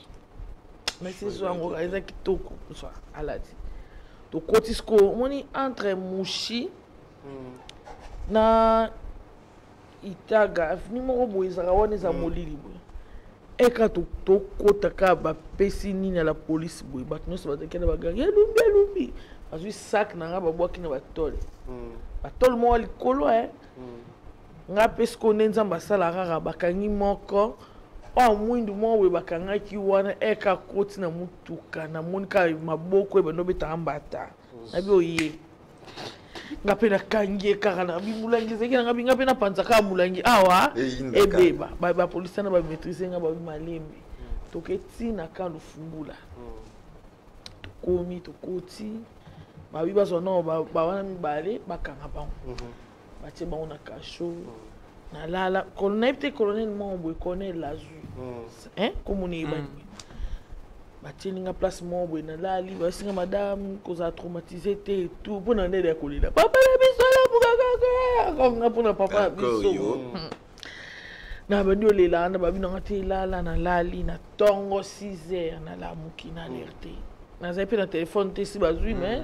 mais c'est ça ngo aiza kitoko so alati to kotisko moni entre mushi na itaga ni mo boiza wana za molili bo eka to kota ka ba pesi nini la police boy bat no so bakena bagari lumbi azui sac na nga babwaki na batole batole mo likolo nga pesko nenza mbasala rara bakangi moko o mwindu mo we bakangaki wana eka koti na mutuka na monika maboko ebe no beta ambata na bi oye nga pena kangie kaka na bimulangi zeki nga binga pena panza ka mulangi awa ebeba ba police na ba maîtriser nga ba malembe toketi na ka lufungula tokomi tokoti ba biba zono ba wana mibale bakanga bango batie bango na kasho na lala colonel Mombo colonel Lazu comme ni bani batie ninga place Mombo na lali basinga madame koza traumatisé te et tout pour na ndele ya kolila papa na biso la bukaka pour na papa biso na bandio lela na babi na ngati lala na lali na tongo 6h na la mukina alerte na zapi na téléphone te si bazui mais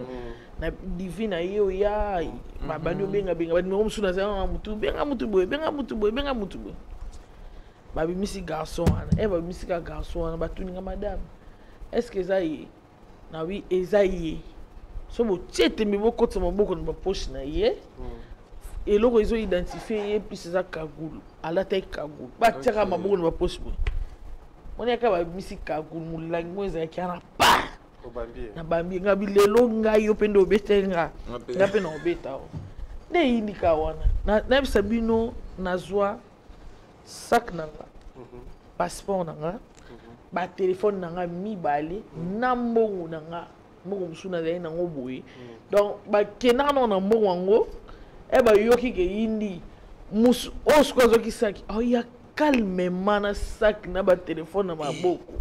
na divina yo ya babandio benga badi mo msuna za mutu benga mutu boy babi misi garçon ana babi misi ka garçon ana batuninga madame est-ce que ça y na oui ezaye so bo tete mi boko to maboko na poche na ye et loko ils ont identifié puis ça kagulu ala te kagulu ba tira maboko na poche boy on ya ka ba misi kagulu mulangi mo ezaki kana pa na bambi ngabi lelo ngai yo pendo betenga ngape na obeta o ne indika wana na bisabino nazwa sac nanga passeport nanga ba téléphone nanga mibale na mbongo nanga mbongo musuna zai na ngoboye donc ba kenana na mbongo wango e ba yoki ke indi mus osko zoki saki oh ya calmement na sac na ba téléphone na maboko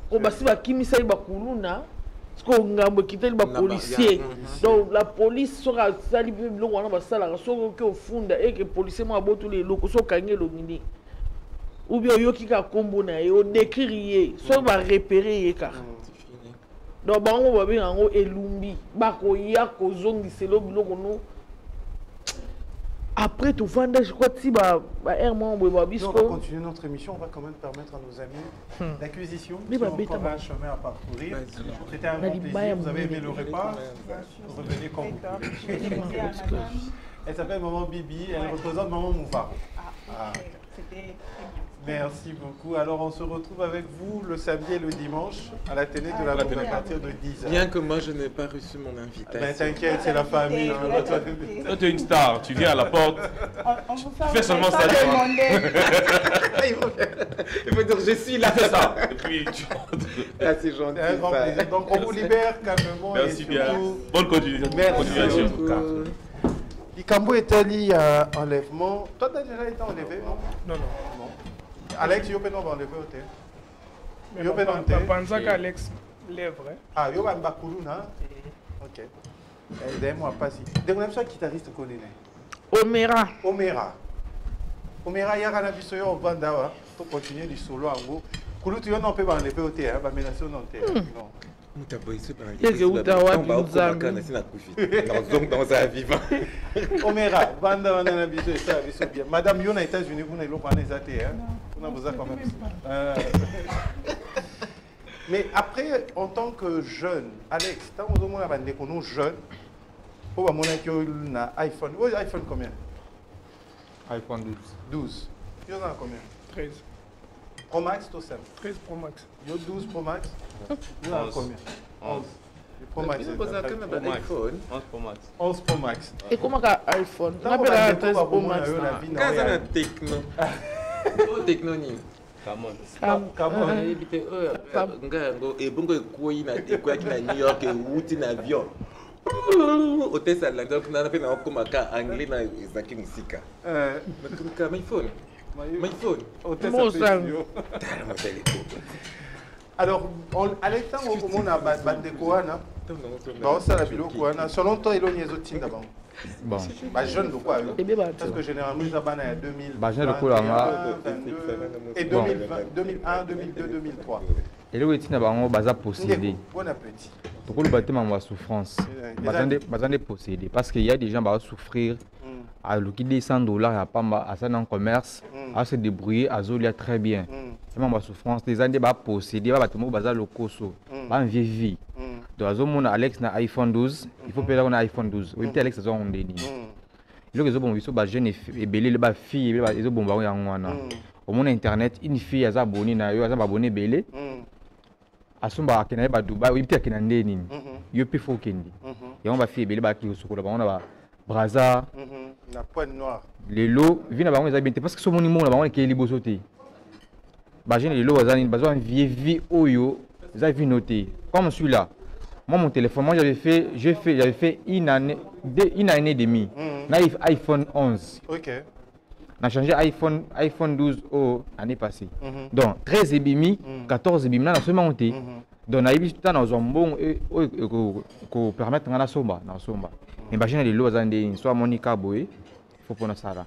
ko basi ba kimisa ba kuluna sko ngambo kiteli ba policier donc la police sera sali bilo wana ba sala so ko ofunda et que policier mo abotu le loko so kangelo ngini ou bien yoki ka kombo na yo décrier so ba repérer ka donc bango ba bi ngo elumbi ba ko ya ko zongi selo biloko no après tout vendre je crois si ba Herman Bobisco. On va continuer notre émission, on va quand même permettre à nos amis d'acquisition qui ont encore un chemin à parcourir. C'était un grand plaisir, vous avez aimé le repas, revenez quand vous voulez. Elle s'appelle Maman Bibi, elle représente Maman Mouva. C'était merci beaucoup. Alors on se retrouve avec vous le samedi et le dimanche à la télé de la République à partir de 10h. Bien que moi je n'ai pas reçu mon invitation. Ben t'inquiète, c'est la famille. Toi tu es une star, tu viens à la porte, tu fais seulement ça. Il faut dire je suis là. C'est ça. Et puis tu là c'est gentil. Un grand plaisir. Donc on vous libère calmement. Merci bien. Bonne continuation. Merci en tout cas. Ikambo est lié à enlèvement. Toi, tu as déjà été enlevé, non? Non. Alex, tu peux enlever au thé. Je pense qu'Alex lèvre. Ah, tu as un bakoulou, non? Ok. Aidez-moi, pas si. Dès que guitariste connaît. Omera, il y a un avis au Bandawa. Pour continuer du solo en gros. Koulou, tu n'en peux pas enlever au thé, va menacer au thé. Non. Omera, Madame Yon aux États-Unis, vous n'avez pas quand même. Mais après, en tant que jeune, Alex, tant que vous avez jeune, pour mon iPhone, vous avez iPhone combien? iPhone 12. Tu en as combien? 13. Pro Max, tout simple. 13 Pro Max. Yo 12 Pro Max. Vous en avez combien? 11. Pro Max. 11 Pro Max. 11 Pro Max. Et comment qu'un iPhone? On appelle un 13 Pro Max. Quand c'est un techno. Technonyme. Camon. Éviter et bon quoi na New York et wuti na avion. Hôtel ça donc na fait na comme ka anglais na zaki musika. My phone. Alors, Alexandre, comment on a bandé Koana? Ça, la bilo Koana. Selon toi, il y a une autre d'abord. Bon. Jeune de quoi? Parce que généralement, ils ont banné 2000. Jeune de quoi? Et 2001, 2002, 2003. Et là, il y a un bazar possédé. Bon appétit. Pourquoi le bâtiment va souffrance? Bazar possédé. Parce qu'il y a des gens qui vont souffrir. À l'outil $100 à Pamba, à ça dans le commerce, à se débrouiller, à Zolia très bien. C'est ma souffrance. Les gens qui posséder, ils vont bazar le coso, en vieille vie. Donc, à mon Alex na iPhone 12, il faut payer un iPhone 12. Oui, Alex a un déni. Il y a des gens qui sont jeunes et belé, les filles, ils ont bombardé en wana. Au monde internet, une fille a abonné na yo, a abonné belé. À son bar, qui n'a pas Dubaï, oui, peut-être qu'il n'a déni. Il y a plus faux kendi. Et on va faire belé, qui est au on a Braza. La pointe noire. Les lots, viennent à bien parce que ce mon numéro là-bas qui est libre sauté. Les lots, ils ont besoin de vie oyo, ils ont vu noter. Comme celui-là, moi mon téléphone, moi j'avais fait une année et demie. iPhone 11. Ok. On a changé iPhone 12 l'année passée. Donc 13 et demi, 14 et demi, on a seulement monté. Donc on a eu tout dans un bon pour permettre de somba, imagine les lots en soit Monica Boy, faut prendre ça là.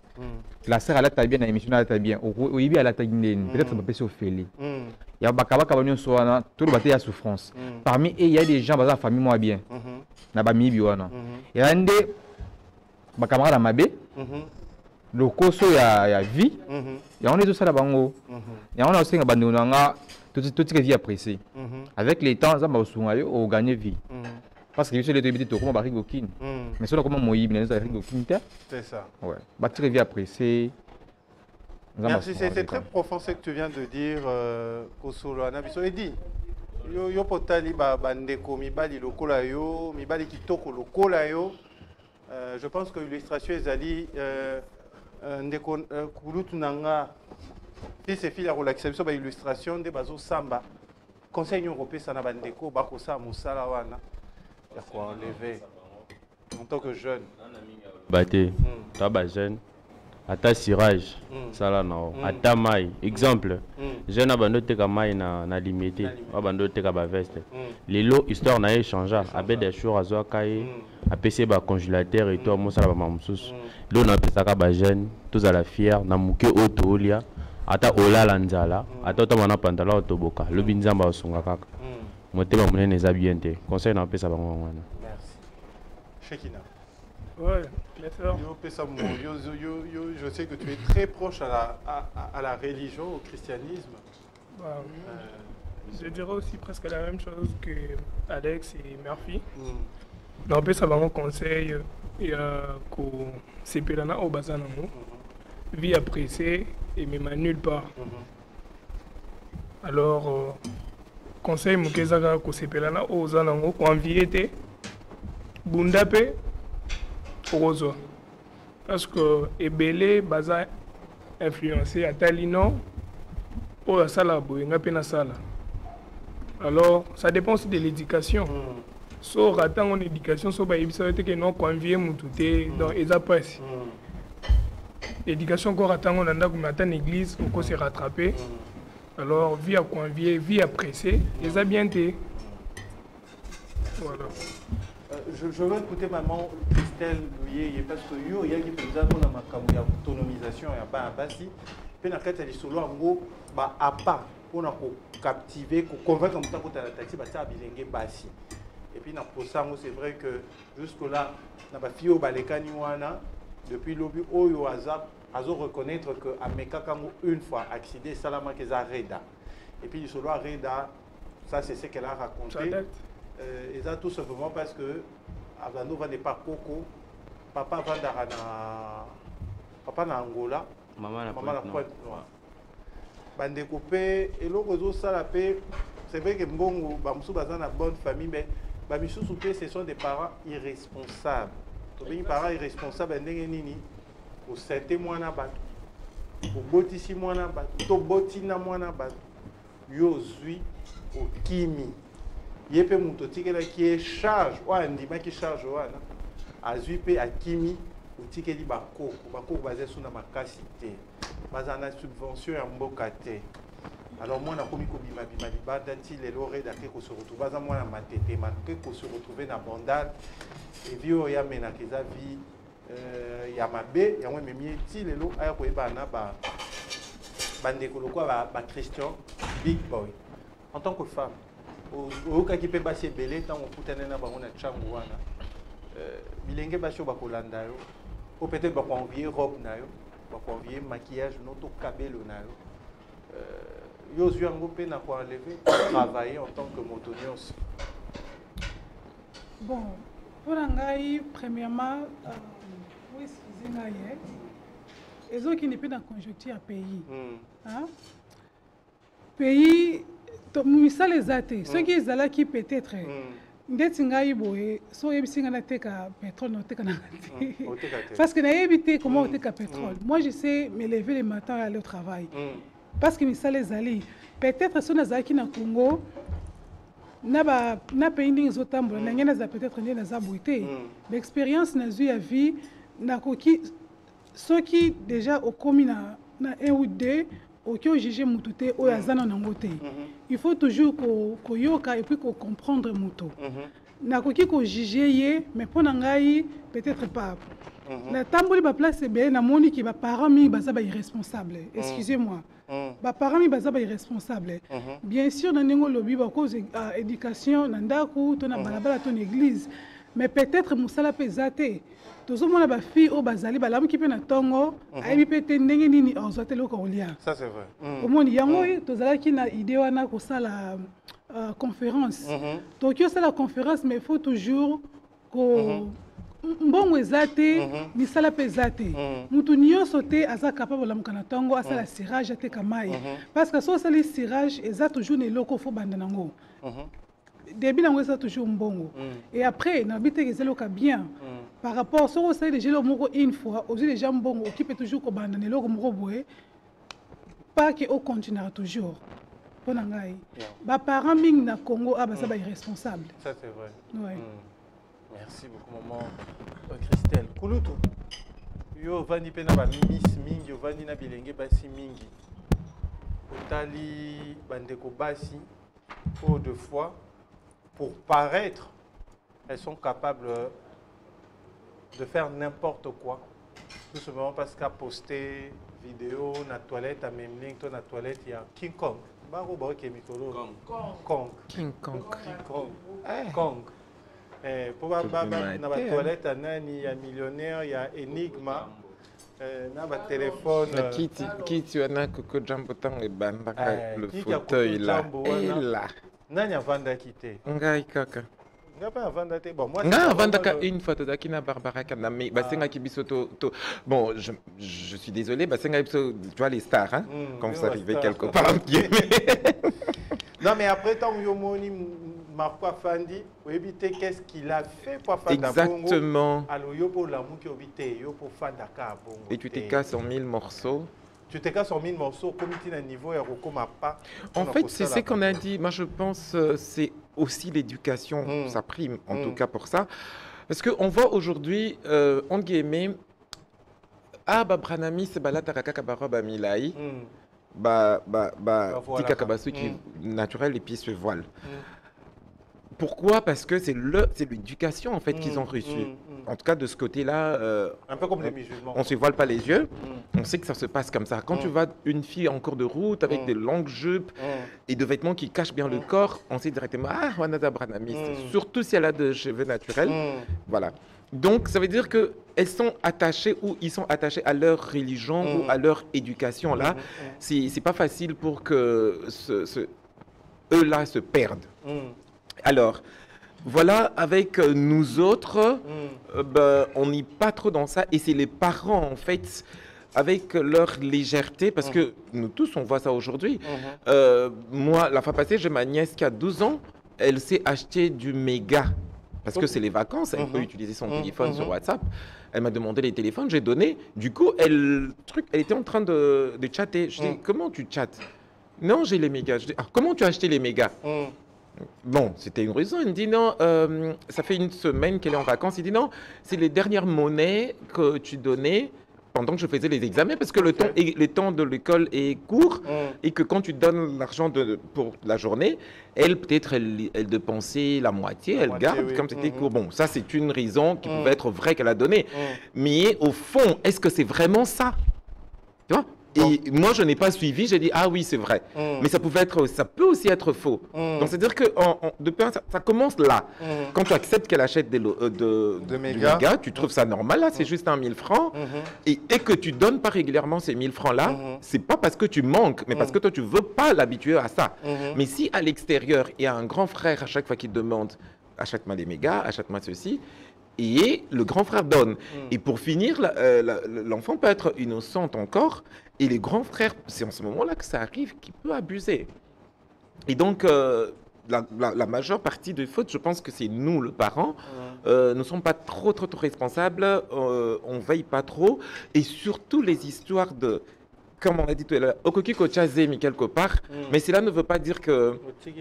La sœur elle a bien, l'émission elle a bien. Au Ibi elle a peut-être pas passer au félé. Il y a bakaba kabonio soit tout le bataille à souffrance. Parmi eux il y a des gens dans la famille moi bien. Na ba mi biwana. Il y a des bakaba la mabe. Le koso ya vie. Il y a on est tout ça là bango. Il y a on a aussi ngabando nga tout ce vie apprécié. Avec les temps ça ba sunga yo gagner vie. Parce que je suis les deux comment Barry Gokin. Mais c'est comment Moïb, les Barry Gokin. C'est ça. Ouais. Bâtir vie appréciée. Merci, c'est très profond ce que tu viens de dire, Kosolo Anabiso. Et dit, yo potali bandeko mibali lokola yo, mibali kitoko lokola yo. Je pense que l'illustration ezali ndeko kulutu nanga. Si c'est fil à relaxer, so ba illustration de bazo samba. Conseil européen sana bandeko bakosa musala wana. Il y a quoi enlever en tant que jeune. Baté, toi jeune, à ta cirage, ça là non, à ta maille. Exemple, jeune abandonné te maille na limité, abandonné te ba veste. Les lots histoire na échangé, avec des choses à zoa kaye, à PC ba congélateur et tout, moi ça la ba mamsous. L'eau na pesa ka ba jeune, tous à la fière, na muke auto lia, ata ola lanzala, ata ta mana pantalon autoboka, le binzamba osunga kaka. Merci. Shekina. Ouais, bien je sais que tu es très proche à la religion, au christianisme. Je dirais aussi presque la même chose que Alex et Murphy. On peut savoir un conseil et que c'est pelana au bazar vie appréciée et même à nulle part. Alors conseil mukezaka kosepelana oza nango envier te bunda pe okozwa parce que ebele baza influencé atali non oyo asala boye nga mpe nasala. Alors ça dépend aussi de l'éducation. So ratango na éducation so bayebisa yo te ke non koenvie mutu te donc eza presse. Éducation ko ratango na ndako mais ata na église oko se rattraper. Alors, vie à convier, vie à presser, les a bien été. Voilà. Je veux écouter maman Christelle Louye parce que il y a qui peut nous avoir ma autonomisation et à basi. Puis dans cette solo en gros, à part pour captiver, convaincre comme ça que la taxi va ça bilingue basi. Et puis dans Posango c'est vrai que jusque là, dans ma fille au balekani wana depuis l'obus oyo azap à reconnaître que Ameka Kango une fois accident Salama Keza Reda. Et puis du solo à Reda, ça c'est ce qu'elle a raconté. Et ça tout simplement parce que Avano n'est pas Coco, papa Vandarana, papa na Angola, maman la pointe noire. Bande coupé et l'autre ça la paix. C'est vrai que Mbongo, Bamsou Bazan a bonne famille, mais Bamissou Soupé ce sont des parents irresponsables. Les parents irresponsables, nini. Pour certains mois na bat, pour botisi mois na bat, to botina mois na bat, yo zui au kimi. Yepe mutotike la qui est charge, ou andima qui charge wana, a zui pe a kimi, ou tike di bako basé sur na makasité, basana subvention ya mbokate. Alors moi, je suis se retrouver dans moi matete, se retrouver dans Bandal et vieux ya mena keza vie ya mabe ya moi memi ti lelo aya ko ebana ba bandeko lokwa ba Christian Big Boy. En tant que femme, au cas qui peut passer belé tant on foutane na bango na changu wana. Bilenge basho ba kolanda yo. Ou peut-être ba envier robe na yo, ba envier maquillage noto kabelo na yo. Yo zuango pe na ko enlever travailler en tant que motonios. Bon, pour Nangaï, premièrement, oui, excusez-moi, les autres qui n'est pas dans la conjoncture à pays. Pays, ça les a été. Ceux qui sont là qui peut-être, parce que n'a évité comment on teka pétrole. Moi je sais me lever le matin et aller au travail. Parce que ça les alliés. Peut-être si on a qui na Congo, na pays des autres na peut-être ni na zabouité. L'expérience na eu à vie na koki ceux qui déjà au commis na un ou deux au juger mututé ou azana nangote. Il faut toujours ko yoka et puis ko comprendre muto. Na koki ko juger mais pour nangai peut-être pas. La tamboli ba place be na moni ki ba parents mi ba za ba irresponsable. Excusez-moi. Ba parents mi ba za ba irresponsable. Bien sûr na ningo lobi ba cause éducation na ndaku to na balabala to église. Mais peut-être musala pesate. Tous on a ba fille au bazali ba lamu ki pe na tongo ayi pe ndenge nini ozote loko olia. Ça c'est vrai. Comment yango to zala ki na idée wana ko sala conférence. Donc yo sala conférence mais il faut toujours ko mbongo ezate misala pesate. Mutu nyonso te aza capable la mukana tongo asala cirage te kamai. Parce que so sala cirage eza toujours ne loko fo banda nango. Début nango eza toujours mbongo. Et après na bité ezeloka bien. Par rapport à ce que c'est déjà une fois, aux les gens bon qui peut toujours abandonner le boé, pas que au continuera toujours. Pour nangai, ba parents ming na Congo ah bah ça va irresponsable. Ça c'est vrai. Ouais. Merci beaucoup maman Christelle. Kulutu. Yo vani pena ba miss mingi, yo vani na bilenge basi mingi. Otali bandeko basi au deux fois pour paraître, elles sont capables de faire n'importe quoi, tout simplement parce qu'à poster vidéo dans la toilette, à même link dans la toilette, il y a King Kong. King Kong. Kong. Pour dans la toilette, il y a millionnaire, il y a Enigma. Dans le téléphone. Qui tu as Coco Jumbo Tang et Bandaka, le fauteuil là. Et là. Nanya Vanda quitté. Ngai Kaka. Une fois na Barbara Kaname basenga kibisoto bon je suis désolé basenga tu vois les stars hein quand vous arrivez quelque part. Non mais après tant yomoni Marco Afandi vous évitez qu'est-ce qu'il a fait pour faire exactement alors yo pour la mouki obité yo pour faire Dakar bongo et tu te casses en 1000 morceaux. Tu te casses en 1000 morceaux, comme tu as un niveau, et pas. En fait, c'est ce qu'on a dit. Moi, je pense c'est aussi l'éducation, ça prime, en tout cas pour ça. Parce qu'on voit aujourd'hui, entre guillemets, Branami, c'est la Taraka Kabaroba Milai, Tika Kabasu qui est naturel et puis se voile. Pourquoi? Parce que c'est l'éducation en fait qu'ils ont reçue. En tout cas de ce côté-là, un peu comme les musulmans. On ne se voile pas les yeux, on sait que ça se passe comme ça. Quand tu vois une fille en cours de route avec des longues jupes et de vêtements qui cachent bien le corps, on sait directement Wanada Branami. Surtout si elle a des cheveux naturels. Voilà. Donc ça veut dire qu'elles sont attachées ou ils sont attachés à leur religion ou à leur éducation là. C'est pas facile pour que eux-là se perdent. Alors, voilà, avec nous autres, on n'est pas trop dans ça. Et c'est les parents, en fait, avec leur légèreté, parce que nous tous, on voit ça aujourd'hui. Moi, la fois passée, j'ai ma nièce qui a 12 ans, elle s'est acheté du méga. Parce que c'est les vacances, elle peut utiliser son téléphone sur WhatsApp. Elle m'a demandé les téléphones, j'ai donné. Du coup, elle était en train de chatter. Je dis, comment tu chattes? Non, j'ai les mégas. Je dis, comment tu as acheté les mégas? Bon, c'était une raison. Il me dit non, ça fait une semaine qu'elle est en vacances. Il dit non, c'est les dernières monnaies que tu donnais pendant que je faisais les examens, parce que le temps de l'école est court, et que quand tu donnes l'argent pour la journée, elle, peut-être, elle dépensait la moitié, elle garde, comme c'était court. Bon, ça, c'est une raison qui pouvait être vraie qu'elle a donnée. Mais au fond, est-ce que c'est vraiment ça? Tu vois? Et moi, je n'ai pas suivi, j'ai dit, ah oui, c'est vrai. Mais ça peut aussi être faux. Donc, c'est-à-dire que ça commence là. Quand tu acceptes qu'elle achète du méga, tu trouves ça normal, là, c'est juste 1000 francs. Et que tu donnes pas régulièrement ces 1000 francs-là, c'est pas parce que tu manques, mais parce que toi, tu veux pas l'habituer à ça. Mais si à l'extérieur, il y a un grand frère à chaque fois qui te demande, achète-moi les mégas, achète-moi ceci, et le grand frère donne. Et pour finir, l'enfant peut être innocente encore, et les grands frères, c'est en ce moment-là que ça arrive, qui peut abuser. Et donc, la majeure partie des fautes, je pense que c'est nous, le parent. Nous ne sommes pas trop responsables, on ne veille pas trop, et surtout les histoires de... Comme on a dit tout à l'heure, Okoki Kochazemi quelque part, mais cela ne veut pas dire que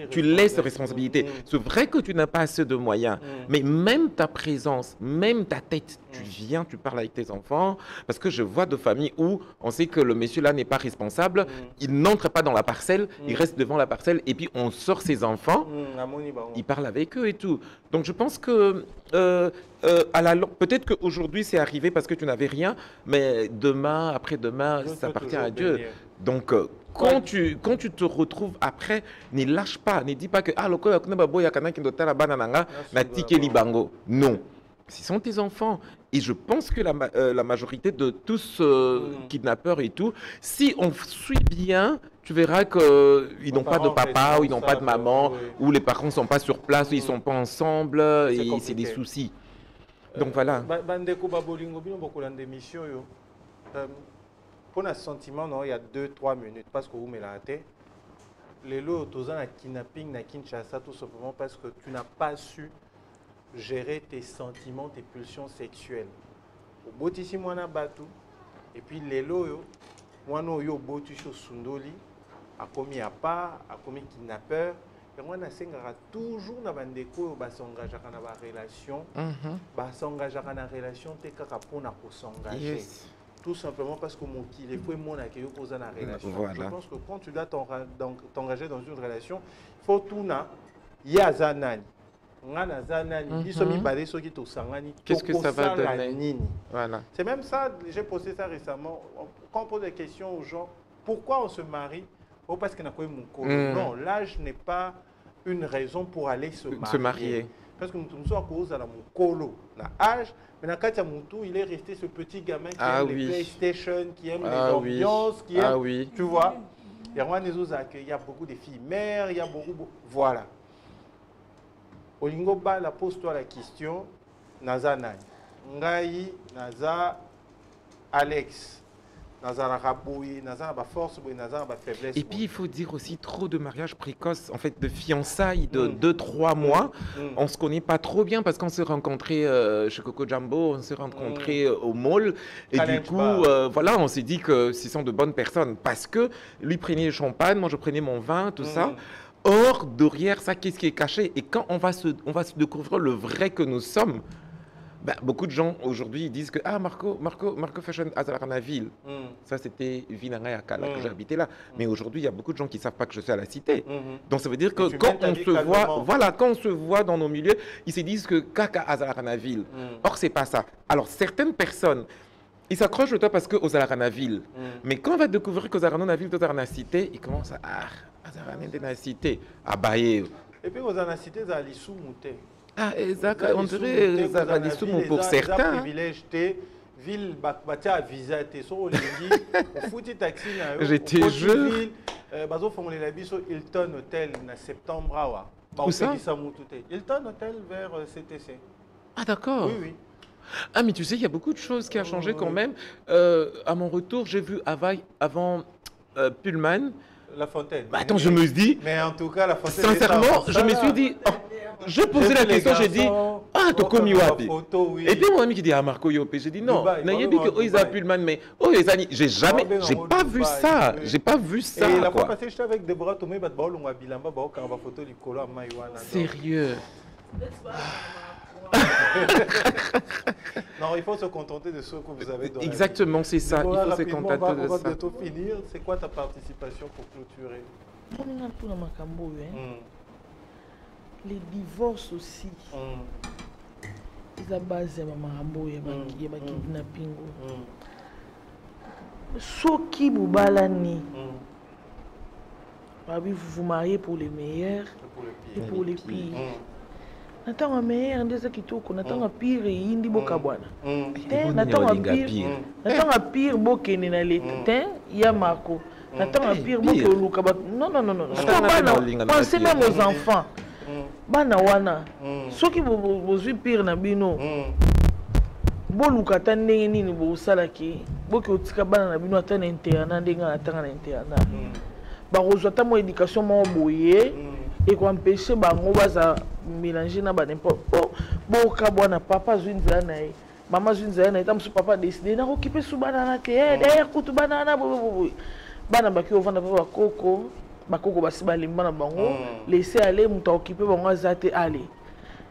tu laisses responsabilité. C'est vrai que tu n'as pas assez de moyens, mais même ta présence, même ta tête, tu viens, tu parles avec tes enfants, parce que je vois de familles où on sait que le monsieur là n'est pas responsable, il n'entre pas dans la parcelle, il reste devant la parcelle, et puis on sort ses enfants, il parle avec eux et tout. Donc je pense que peut-être qu'aujourd'hui c'est arrivé parce que tu n'avais rien, mais demain, après-demain, ça appartient à Dieu. Donc quand tu te retrouves après, ne lâche pas, ne dis pas que non. Ce sont tes enfants. Et je pense que la majorité de tous kidnappeurs et tout, si on suit bien, tu verras qu'ils n'ont pas de papa, ou ils n'ont pas de maman, ou les parents ne sont pas sur place, ou ils ne sont pas ensemble, et c'est des soucis. Donc voilà. Pour un sentiment, il y a 2-3 minutes, parce que vous me l'avez. Les lots, tu as un kidnapping à Kinshasa, tout simplement parce que tu n'as pas su gérer tes sentiments, tes pulsions sexuelles. Au botisi mwana batu, et puis les lots, mwana yo botisho sundoli, a commis à part, a commis kidnappeur, et moi na sengara toujours na bandeko ba s'engager dans la relation, ba s'engager dans la relation te kaka pona ko s'engager. Tout simplement parce que mon qu'il est mon accueil posé dans la relation. Voilà. Je pense que quand tu dois t'engager dans une relation, il faut tout na yazanani. Qu'est-ce que ça va donner? Voilà. C'est même ça, j'ai posé ça récemment. Quand on pose des questions aux gens, pourquoi on se marie? Oh, parce qu'on a quoi mon colo. Non, l'âge n'est pas une raison pour aller se marier. Parce que nous sommes à cause de mon colo. L'âge, mais dans il est resté ce petit gamin qui aime les PlayStation, qui aime les ambiances, qui aime, tu vois. Il y a beaucoup de filles mères, il y a beaucoup... Voilà. Olingo Bala, pose-toi la question. Naza Nani. Ngai, Naza Alex. Naza Raboui, Naza ba force, Naza ba faiblesse. Et puis il faut dire aussi trop de mariages précoces, en fait de fiançailles de 2-3 mois. On se connaît pas trop bien parce qu'on s'est rencontrés chez Coco Jumbo, on s'est rencontrés au mall. Et du coup, voilà, on s'est dit que ce sont de bonnes personnes parce que lui prenait le champagne, moi je prenais mon vin, tout ça. Or, derrière ça, qu'est-ce qui est caché? Et quand on va se découvrir le vrai que nous sommes, ben, beaucoup de gens aujourd'hui disent que Marco Fashion à Zaranaville. Ça, c'était Vinanga Yakala que j'habitais là. Mais aujourd'hui, il y a beaucoup de gens qui ne savent pas que je suis à la cité. Donc, ça veut dire que quand on se voit, voilà, quand on se voit dans nos milieux, ils se disent que Kaka à Zaranaville. Or, c'est pas ça. Alors, certaines personnes, ils s'accrochent au toi parce qu'aux Zaranaville. Mais quand on va découvrir qu'aux Zaranaville, aux Zaranacité, ils commencent à cité, à bailler. Et puis, aux Zaranacité, ils ont mouté. Ah, exact. On dirait Zaralissoum pour certains. Ville, batia visa, t'es sur le foot taxi. J'étais jeune. Bazo fongolé la biso Hilton Hotel na septembre. Où ça? Hilton Hotel vers CTC. Ah, d'accord. Oui, oui. Ah, mais tu sais, il y a beaucoup de choses qui ont changé quand même. À mon retour, j'ai vu avant Pullman. La Fontaine. Bah, attends, je me dis. Mais en tout cas, la Fontaine. Sincèrement, je me suis dit. Oh, j'ai posé la question, j'ai dit. Ah, Toko Miwapi. Et puis mon ami qui dit Marco Yopé, j'ai dit non. N'a dit que ils a Pullman, mais les amis, j'ai pas vu ça. J'ai pas vu ça. Et la fois passée, j'étais avec Deborah Tomé, Bilamba, photo du Colo à Maïwana. Sérieux. Non, il faut se contenter de ce que vous avez dans Exactement, c'est ça. Il faut se contenter de ça. On va bientôt finir. C'est quoi ta participation pour clôturer? Les divorces aussi. Ils ont basé Marambo et kidnapping. Ce qui vous balani. Vous vous mariez pour les meilleurs et pour les pires. Natanga meilleur ndeza kitoko natanga pire yindi bokabwana natanga pire bokene na leta ya mako natanga pire bokoluka non pensez même aux enfants bana wana soki bozwi pire na bino boluka ta ndenge nini bosalaki boki otika bana na bino ata na internat ndenge atanga na internat bakozwa ta mo éducation mo boye et qu'on empêche bango baza mélanger na ba n'importe boka bwana papa zwinza na ye mama zwinza na etamusu papa décider na occuper sou banana te derrière kutu banana bana baki ovanda papa bakoko basi balimba na bango laisser aller muta occuper bango azate aller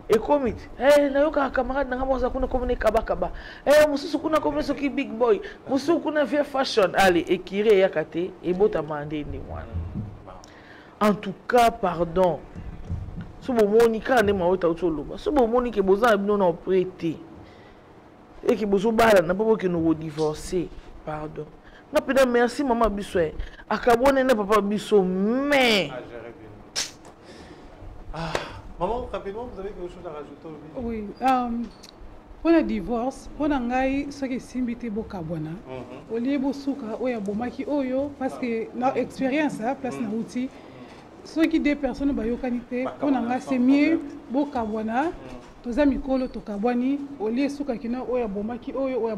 et comme na yoka camarade nanga boza kuna komone kabakaba mususu kuna komone soki big boy mususu kuna vieux fashion allez ekire yakate et bota mande ndi mwana. En tout cas, pardon. Si vous avez un peu si vous avez un prêté et que vous avez nous divorcer, pardon. Merci, maman Bissoué. Akabone n'a pas Bissou, mais. Maman, rapidement, vous avez quelque chose à rajouter? Oui. Pour le divorce, pour ngai ce qui simbité bokabona. Au lieu bosuka oya bomaki oyo parce que na expérience à place na outil. Ceux qui des personnes bayokanité pour nanga c'est mieux bokabona toza mikolo tokabwani au lieu suka kina oya bomaki oyo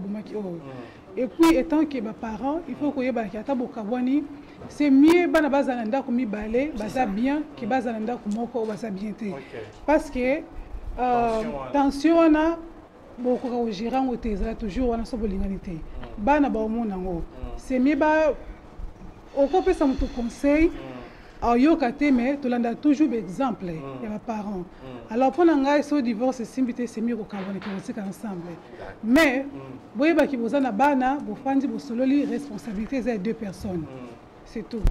et puis étant que ba parents il faut que yeba ata bokabwani c'est mieux bana bazana ndako mibale baza bien que bazana ndako moko baza bien te parce que tension na beaucoup au gérant au teza toujours wana so bolinganité bana ba omona ngo c'est mieux ba okopé ça mutu conseil. Alors, mais tu l'as toujours d'exemple, il y a mes parents. Alors, pour nous, ce divorce, c'est mieux qu'on ensemble. Mais, vous voyez que vous avez une responsabilité des deux personnes. C'est tout.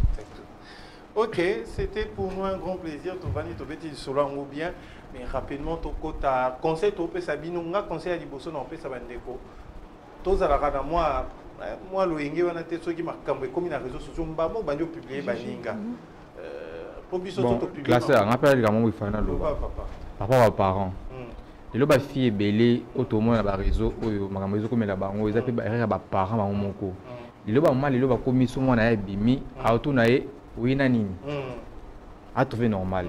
Ok, c'était pour nous un grand plaisir. Tu vas nous bien, mais rapidement, tu as conseil, tu peux savoir, tu as conseil à Liboso, tu peux savoir, tu as moi, le Inge, on a été ceux qui marquent comme les réseaux sociaux, on va publier Baninga. Bon, classeur, on appelle également le final. Papa aux parents. Les loba filles belé automon na ba réseau oyo makambo réseau comme la bango ils appellent ba parents ba moko. Les loba mal les loba komi so mona bimi auto na e wina nini. A trouver normal.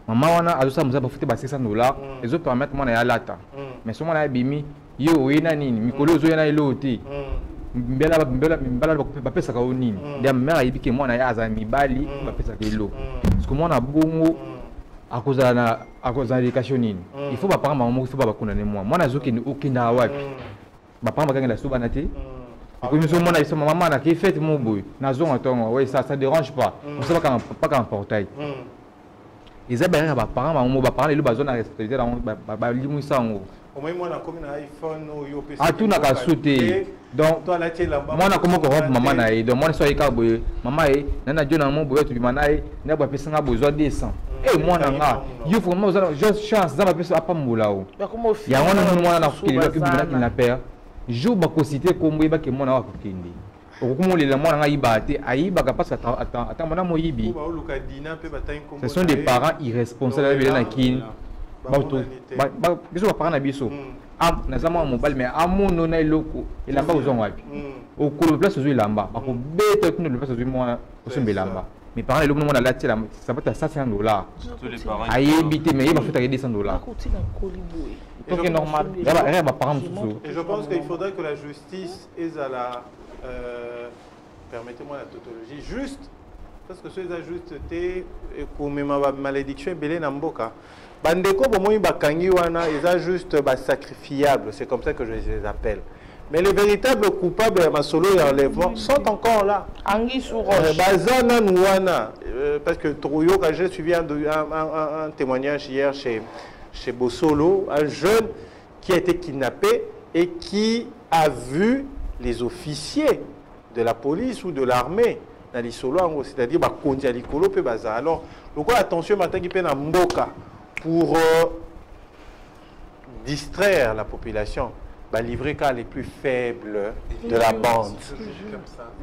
Maman wana azosa muza ba futé ba $600 les autres permettent moi na ya lata. Mais so mona bimi yo wina nini mikolo zo yana eloti. Mbela bapesa ka onini ndia mère ayibike mwana ya aza mibali bapesa ka elo parce que mwana bongo akoza éducation nini il faut ba parents maman il faut ba bakundane mwana zoki okenda wapi ba parents bakanga la soba te ko miso mwana iso maman na ki fête mon boy na zonga tongo ouais ça dérange pas on sait pas quand portail ils abere ba parents maman ba parents le bazona responsabilité ba limisa ngo au moins moi na comme na iPhone ou PC tout na ka sauter donc moi na comment corrompre maman na donc moi so yika boye maman e nana jona mon boye tu bimana e na ba pesa nga besoin 200 et moi na nga you faut moi juste chance za ba pesa apa mbulao ya wana moi na kukilila kibina kina père jour ba ko citer kombo ba ke moi na wa kukindi okumolela moi nga yiba te ayiba ka parce attends mona mo yibi ce sont des parents irresponsables na kin biso bapara na biso nazama mobile mais amono na eloko elamba ozwa wapi okolo place ozwa elamba akobeta kuna le place ozwa mwana osomba elamba mais parents eloko mona lati la ça peut être $500 ayebi te mais yeba futa ke $200 donc normal ya ba parents mususu. Et je pense qu'il faudrait que la justice est à la permettez-moi la tautologie juste parce que ceux ajustes te comme ma malédiction belé na mboka. Bandeko bomoi bakangi wana ils juste sacrifiables, c'est comme ça que je les appelle. Mais les véritables coupables de Masolo et enlèvement sont encore là. Anguille sous roche. Bazana Nouana, parce que Trouyo, j'ai suivi un témoignage hier chez Bossolo, un jeune qui a été kidnappé et qui a vu les officiers de la police ou de l'armée dans les solos, c'est-à-dire Kondi Alikolo pe baza. Alors, le quoi attention maintenant qui peine à Mboka pour distraire la population, livrer qu'à les plus faibles de la bande.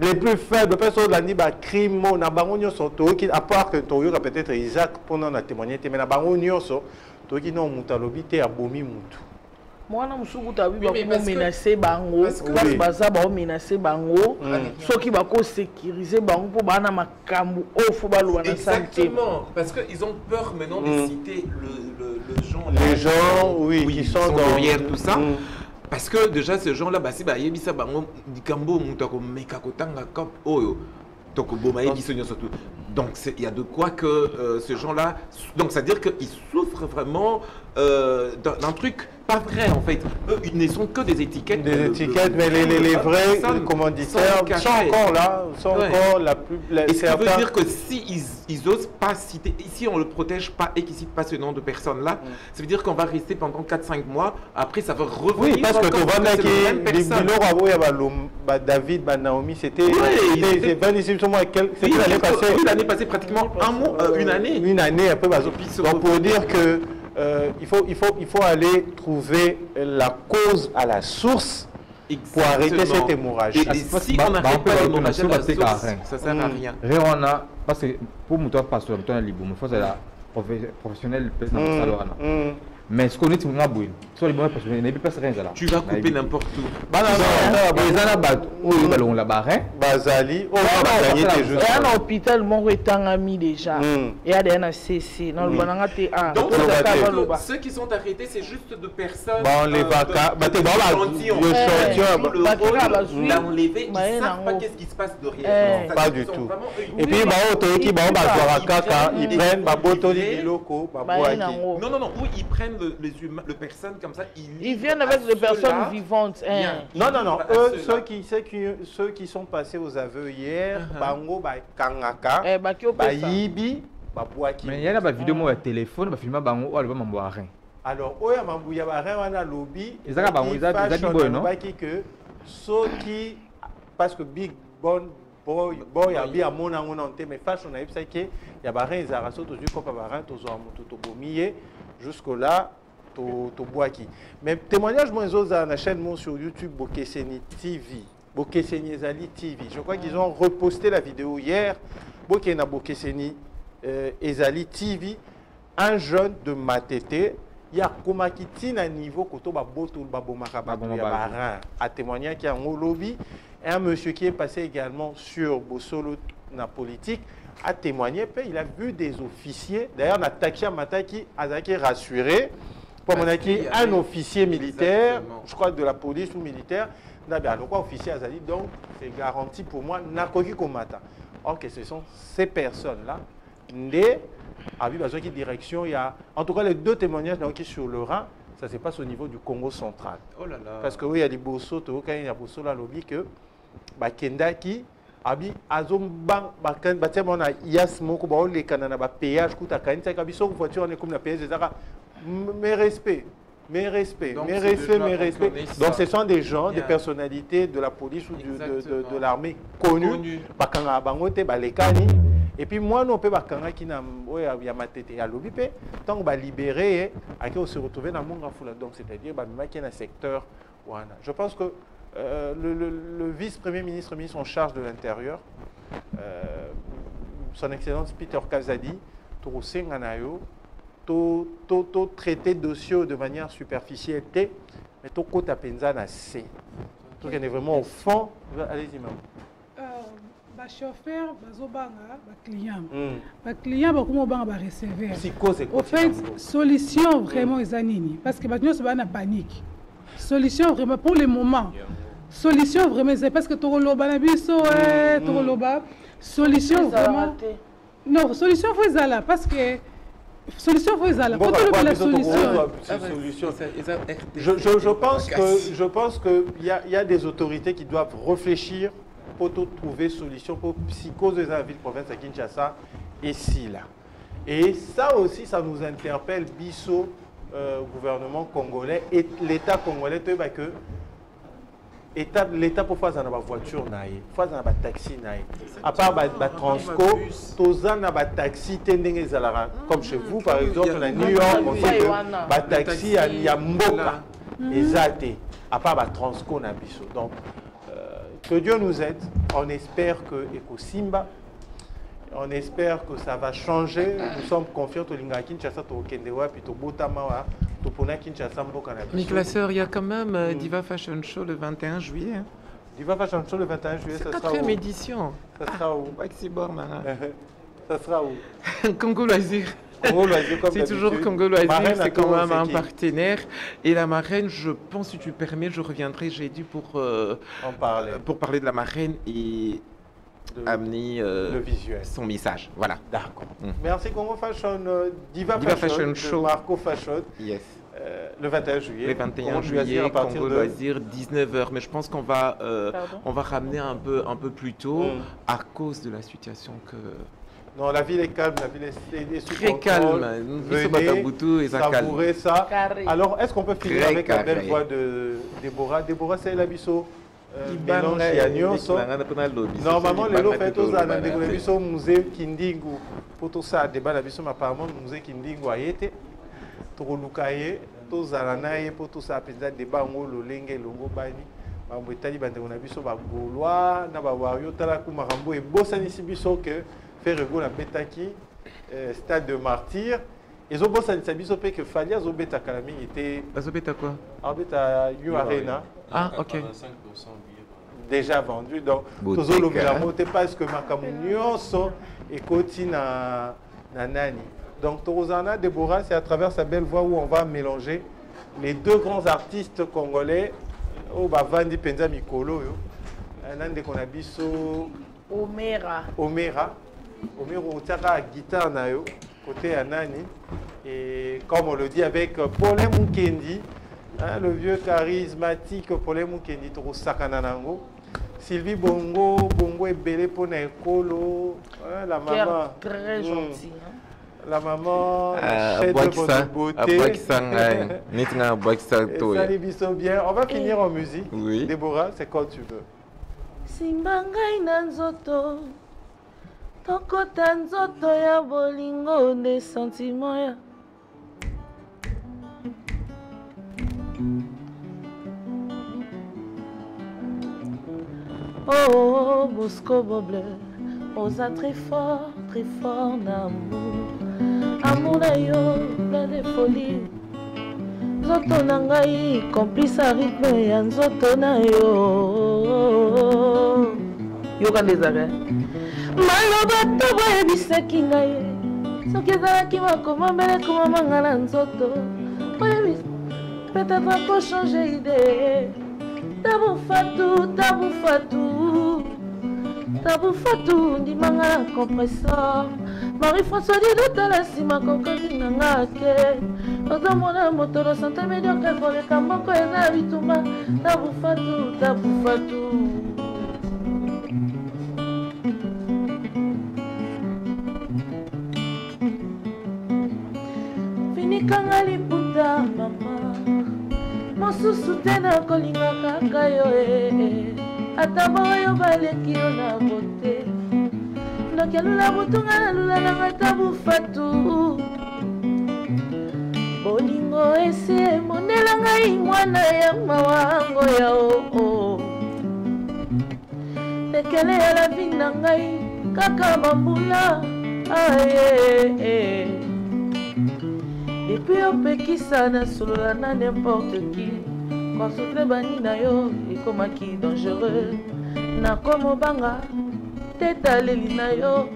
Les plus faibles, personne n'a ni crime, na bangonio soto qui à part que Toyo peut-être Isaac pendant la témoigner, mais na bangonio so to qui non mutalobi te abomi mutu. Moi na musuku ta bi ba ko menacer bango, parce baza ba menacer bango, ceux qui ba ko sécuriser bango pour bana makambu o fo ba lo na santé. Exactement, parce que ils ont peur maintenant de citer le gens les gens oui qui sont derrière tout ça. Parce que déjà ces gens-là, si yebisa bango dikambo mutako mekakotanga kop oyo toko boma yebiso surtout. Donc il y a de quoi que ces gens-là, donc c'est à dire qu'ils souffrent vraiment d'un truc pas vrai en fait. Eux, ils ne sont que des étiquettes. Des étiquettes, mais les vrais commanditaires sont encore là, sont encore la plus. Et ce qui veut dire que si ils osent pas citer, si on le protège pas et qu'ils citent pas ce nom de personne-là, ça veut dire qu'on va rester pendant 4-5 mois. Après, ça va revenir. Oui, parce que tu vois David, Naomi, c'était l'année passée pratiquement un mois, une année. Une année un peu. Donc pour dire que il faut aller trouver la cause à la source pour arrêter cette hémorragie. Et si on n'arrête pas l'hémorragie à la source, ça ne sert à rien. Parce que pour moi, parce que il faut être professionnel. Mais ce qu'on est, c'est que tu vas couper n'importe où. Un hôpital, mon ami déjà. Et il y a un CC. Donc, ceux qui sont arrêtés, c'est juste de personnes. Les vacances. Ils savent pas qu'est-ce qui se passe derrière. Pas du tout. Et puis, ils prennent. Non, ils prennent les humains, les personnes comme ça. Ils viennent avec des personnes vivantes. Non. Ceux qui sont passés aux aveux hier, Bango, Kangaka, Yibi, Babouaki. Mais il y a une vidéo de téléphone, film Bango, on va m'emboire. Alors, Oya Mambouya Barren, on a lobby. Ils ont que ceux qui, parce que Big Bon Boy a bien mon angonante, mais fashion a eu ça qui y a Barren, ils ont toujours comme Barren, tous en mototobomier, jusque-là. Mais témoignage moi dans la chaîne sur YouTube Bokeseni TV, Bokeseni Ezali TV. Je crois qu'ils ont reposté la vidéo hier. Bokena Bokeseni Ezali TV, un jeune de Matete, il y a Komakiti à niveau koto ba boto ba bomaka ba barin a témoigné qu'il y a un lobby et un monsieur qui est passé également sur Bosolo na politique a témoigné, il a vu des officiers. D'ailleurs, Natakia Mataki a été rassuré. Pour mon acquis, un officier militaire, je crois de la police ou militaire, officier Azali, donc c'est garanti pour moi, Nakoki Komata. Or que ce sont ces personnes-là, qui direction, il y a, en tout cas les deux témoignages qui sur le Rhin, ça se passe au niveau du Congo central. Oh là là. Parce que oui, il y a des bossos, il y a bosso là, lobby que Kendaki, abi azomba bakan batema na yas moko ba ole kanana ba péage kuta kanisa ka biso voiture on est comme la péage ezaka mes respects. Donc ce sont des gens, des personnalités de la police ou de l'armée connues. Bakanga bangote balekani. Et puis moi non peut bakanga qui na ya matete ya lobi pe tant ba libérer à qui on se retrouver dans monga fula. Donc c'est-à-dire ba mema qui na secteur wana. Je pense que le vice-premier ministre en charge de l'Intérieur, son Excellence Peter Kazadi, traiter dossier de manière superficielle, mais tout côté penza na C. Donc on est vraiment au fond. Allez-y, maman. Chauffeur, client. Client, recevoir. Au fait, solution vraiment est anini. Parce que nous sommes en panique. Solution vraiment pour le moment. Solution vraiment c'est parce que tu loba na biso tu loba solution vraiment non solution faut là parce que solution faut là quand on la solution je pense que il y a des autorités qui doivent réfléchir pour trouver solution pour psychose de la ville province de Kinshasa et si là et ça aussi ça nous interpelle biso gouvernement congolais et l'État congolais, tu vois que l'État pour faire ça, voiture, faire ça, taxi, à part Transco, tous les taxis, comme chez vous par exemple, à New York, on sait que taxi, il y a Mboka, exact, à part Transco, donc que Dieu nous aide. On espère que Ekosimba, on espère que ça va changer. Nous sommes confiants au Linga Kinshasa, au Kendewa, puis au Botamawa. Mais classeur, il y a quand même Diva Fashion Show le 21 juillet. Hein. Diva Fashion Show le 21 juillet, ça sera où? 4e édition. Ça sera où? Ça sera où? Congo Loisir. C'est toujours Congo Loisir, c'est quand même un partenaire. Et la marraine, je pense, si tu permets, je reviendrai jeudi pour parler de la marraine et amener le visuel. Son message. Voilà. D'accord. Merci Congo Fashion, Diva Fashion Show. Marco Fashion. Yes. Le 21 juillet. Le 21 juillet, Congo Loisir, 19h. Mais je pense qu'on va, on va ramener un peu plus tôt à cause de la situation que... Non, la ville est calme, la ville est sous très calme. Venez savourer ça. Alors, est-ce qu'on peut finir avec la belle voix de Déborah? Déborah, c'est la bisso. Mélange ya nyonso. Normalement les lots fait tous dans des biso musée Kindingu pour tout ça débat la biso apparemment musée Kindingu ayete to lukaye to zalanaye pour tout ça peut-être débat ngolo lenge longo bani ba mbetali bande na biso ba golwa na ba wario tala ku marambo e bosani biso que faire rego la betaki stade de martyr. Ils ont bossé à biso pe que fallait azobeta kalami était azobeta quoi? Azobeta New Arena. Ah OK. Déjà vendu donc tous le milamo te parce que makamunyoso et koti na nani. Donc Torozana Déborah, c'est à travers sa belle voix où on va mélanger les deux grands artistes congolais au bavandi penza mikolo yo. Nande konabiso Omera otaka guitare na yo côté Anani et comme on le dit avec Paulin Mukendi, hein, le vieux charismatique Paulin Mukendi to sakananango. Sylvie Bongo est belle pour Nekolo, la maman très gentille. La maman chef de beauté. Ça bien. On va finir en musique. Oui. Déborah, c'est quand tu veux. Simbangai nanzoto tokota nzoto ya bolingo nde sentiment ya oh Bosco Boble osa très fort amour na yo plein de folie nzoto na ngai complice à rythme ya nzoto na yo yoka ndezaka maloba to boyebisaki ngai soki ezalaki makoma mbele komamanga na nzoto oyebisa peut-être po changer idée tabu fatu ndimanga na compresseur Marie-François didotala nsima kokoki na nga ke ozomona motolo sante médiocre koleka moko eza bitumba tabu fatu finikanga liputa mama mosusu te nakolinga kaka yo ata baoyo baleki yo na bote ndoki alula butunga nalula nanga tabu fatu bolingo esi emonela ngai mwana ya mawango ya oo tekele ya la vi na ngai kaka bambula aye epuis opekisa na solola na n'importe qui konsulte bani na yo ekomaki dangereux nakomobanga tetaleli na yo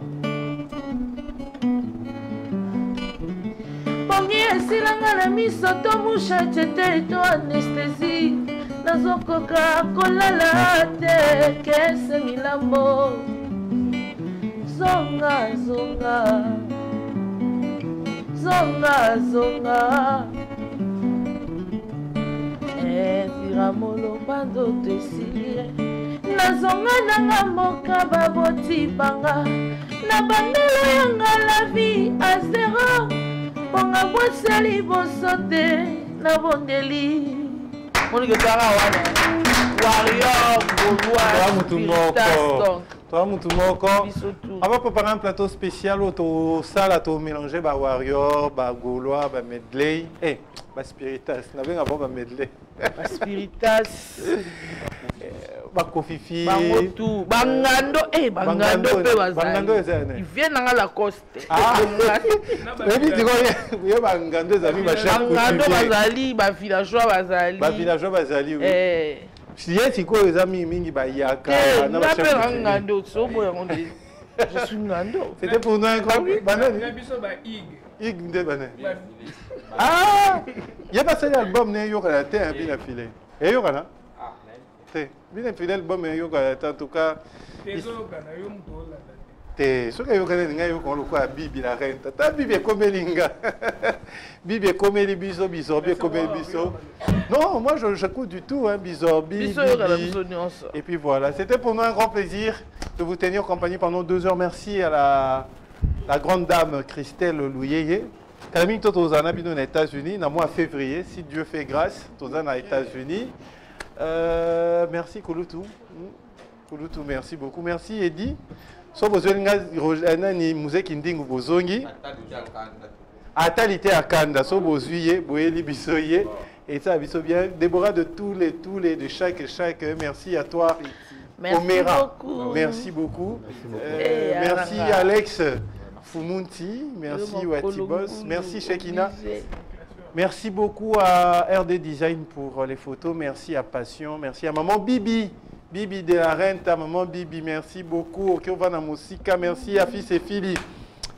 pongi esilanga na miso to musha tete to anesthésie nazokoka kolala te kese milambo zonga Ramolo bando tesilie nazonga nanga moka baboti banga na bandela yanga la vie à zéro nga bosali bosote na bondeli monike tara wana warrior gaulois toi mutu moko on va préparer un plateau spécial au sala to mélanger ba warrior ba gaulois ba medley ba spiritas na benga ba medley ba spiritas ba kofifi bango tout bangando bangando pe bazali bangando ezane ils viennent à la coste mais dis quoi ye bangando ezali ba chef bangando bazali ba villageois bazali si ye siko ezami mingi ba yaka na ba chef bangando sobo yango je suis ngando c'était pour nous un grand banane biso ba ig nde banane ye ba sali album ne yo kana te un bien filé et yo kana bien fidèle bon mais en tout cas te ce que yo kana nga yo ko ko bibi la reine ta bibi komelinga bibi komeli biso biso bien komeli biso non moi je coûte du tout hein biso bibi et puis voilà c'était pour nous un grand plaisir de vous tenir compagnie pendant 2 heures. Merci à la grande dame Christelle Louyeye Camille Totozana bino aux États-Unis dans mois février si Dieu fait grâce Tozana aux États-Unis. Merci Kouloutou. Kouloutou, merci beaucoup. Merci Eddy. So besoin ni musique ndingu bozongi. Atalite akanda so bozuye boyeli bisoye et ça biso bien Déborah de tous les de chaque merci à toi. Merci Omera. beaucoup. Merci beaucoup. Merci Alex Fumunti, merci Watibos, merci Shekina. Merci beaucoup à RD Design pour les photos. Merci à Passion. Merci à Maman Bibi. Bibi de la Reine, ta Maman Bibi. Merci beaucoup. Okiovana Moussika. Merci à Fils et Philly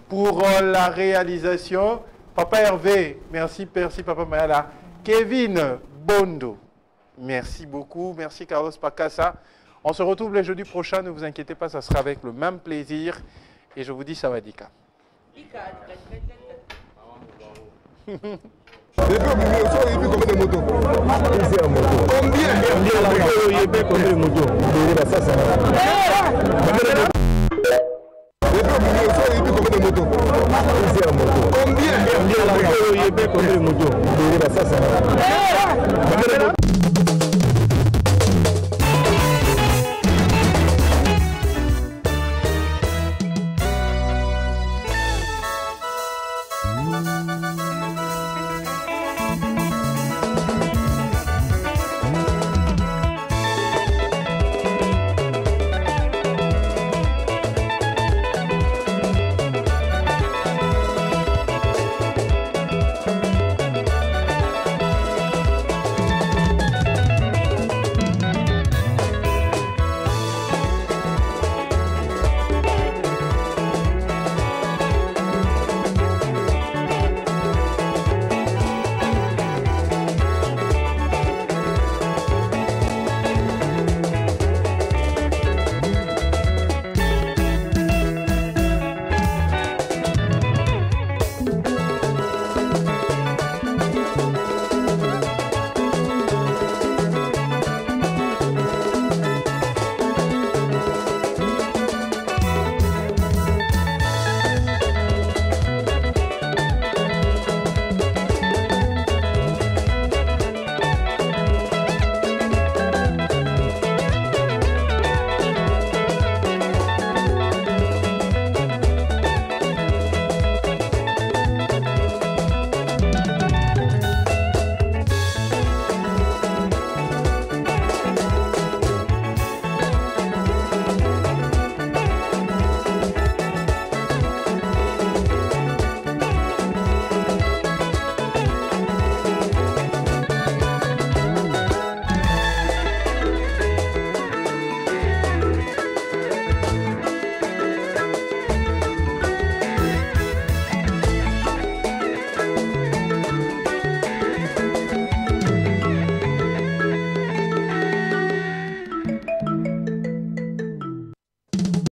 pour la réalisation. Papa Hervé. Merci Papa Mayala. Kevin Bondo. Merci beaucoup. Merci Carlos Pacassa. On se retrouve le jeudi prochain. Ne vous inquiétez pas, ça sera avec le même plaisir. Et je vous dis Sawadika. Et puis, combien de motos? Combien de motos? Ça, ça va. Combien de motos? Ça, ça va.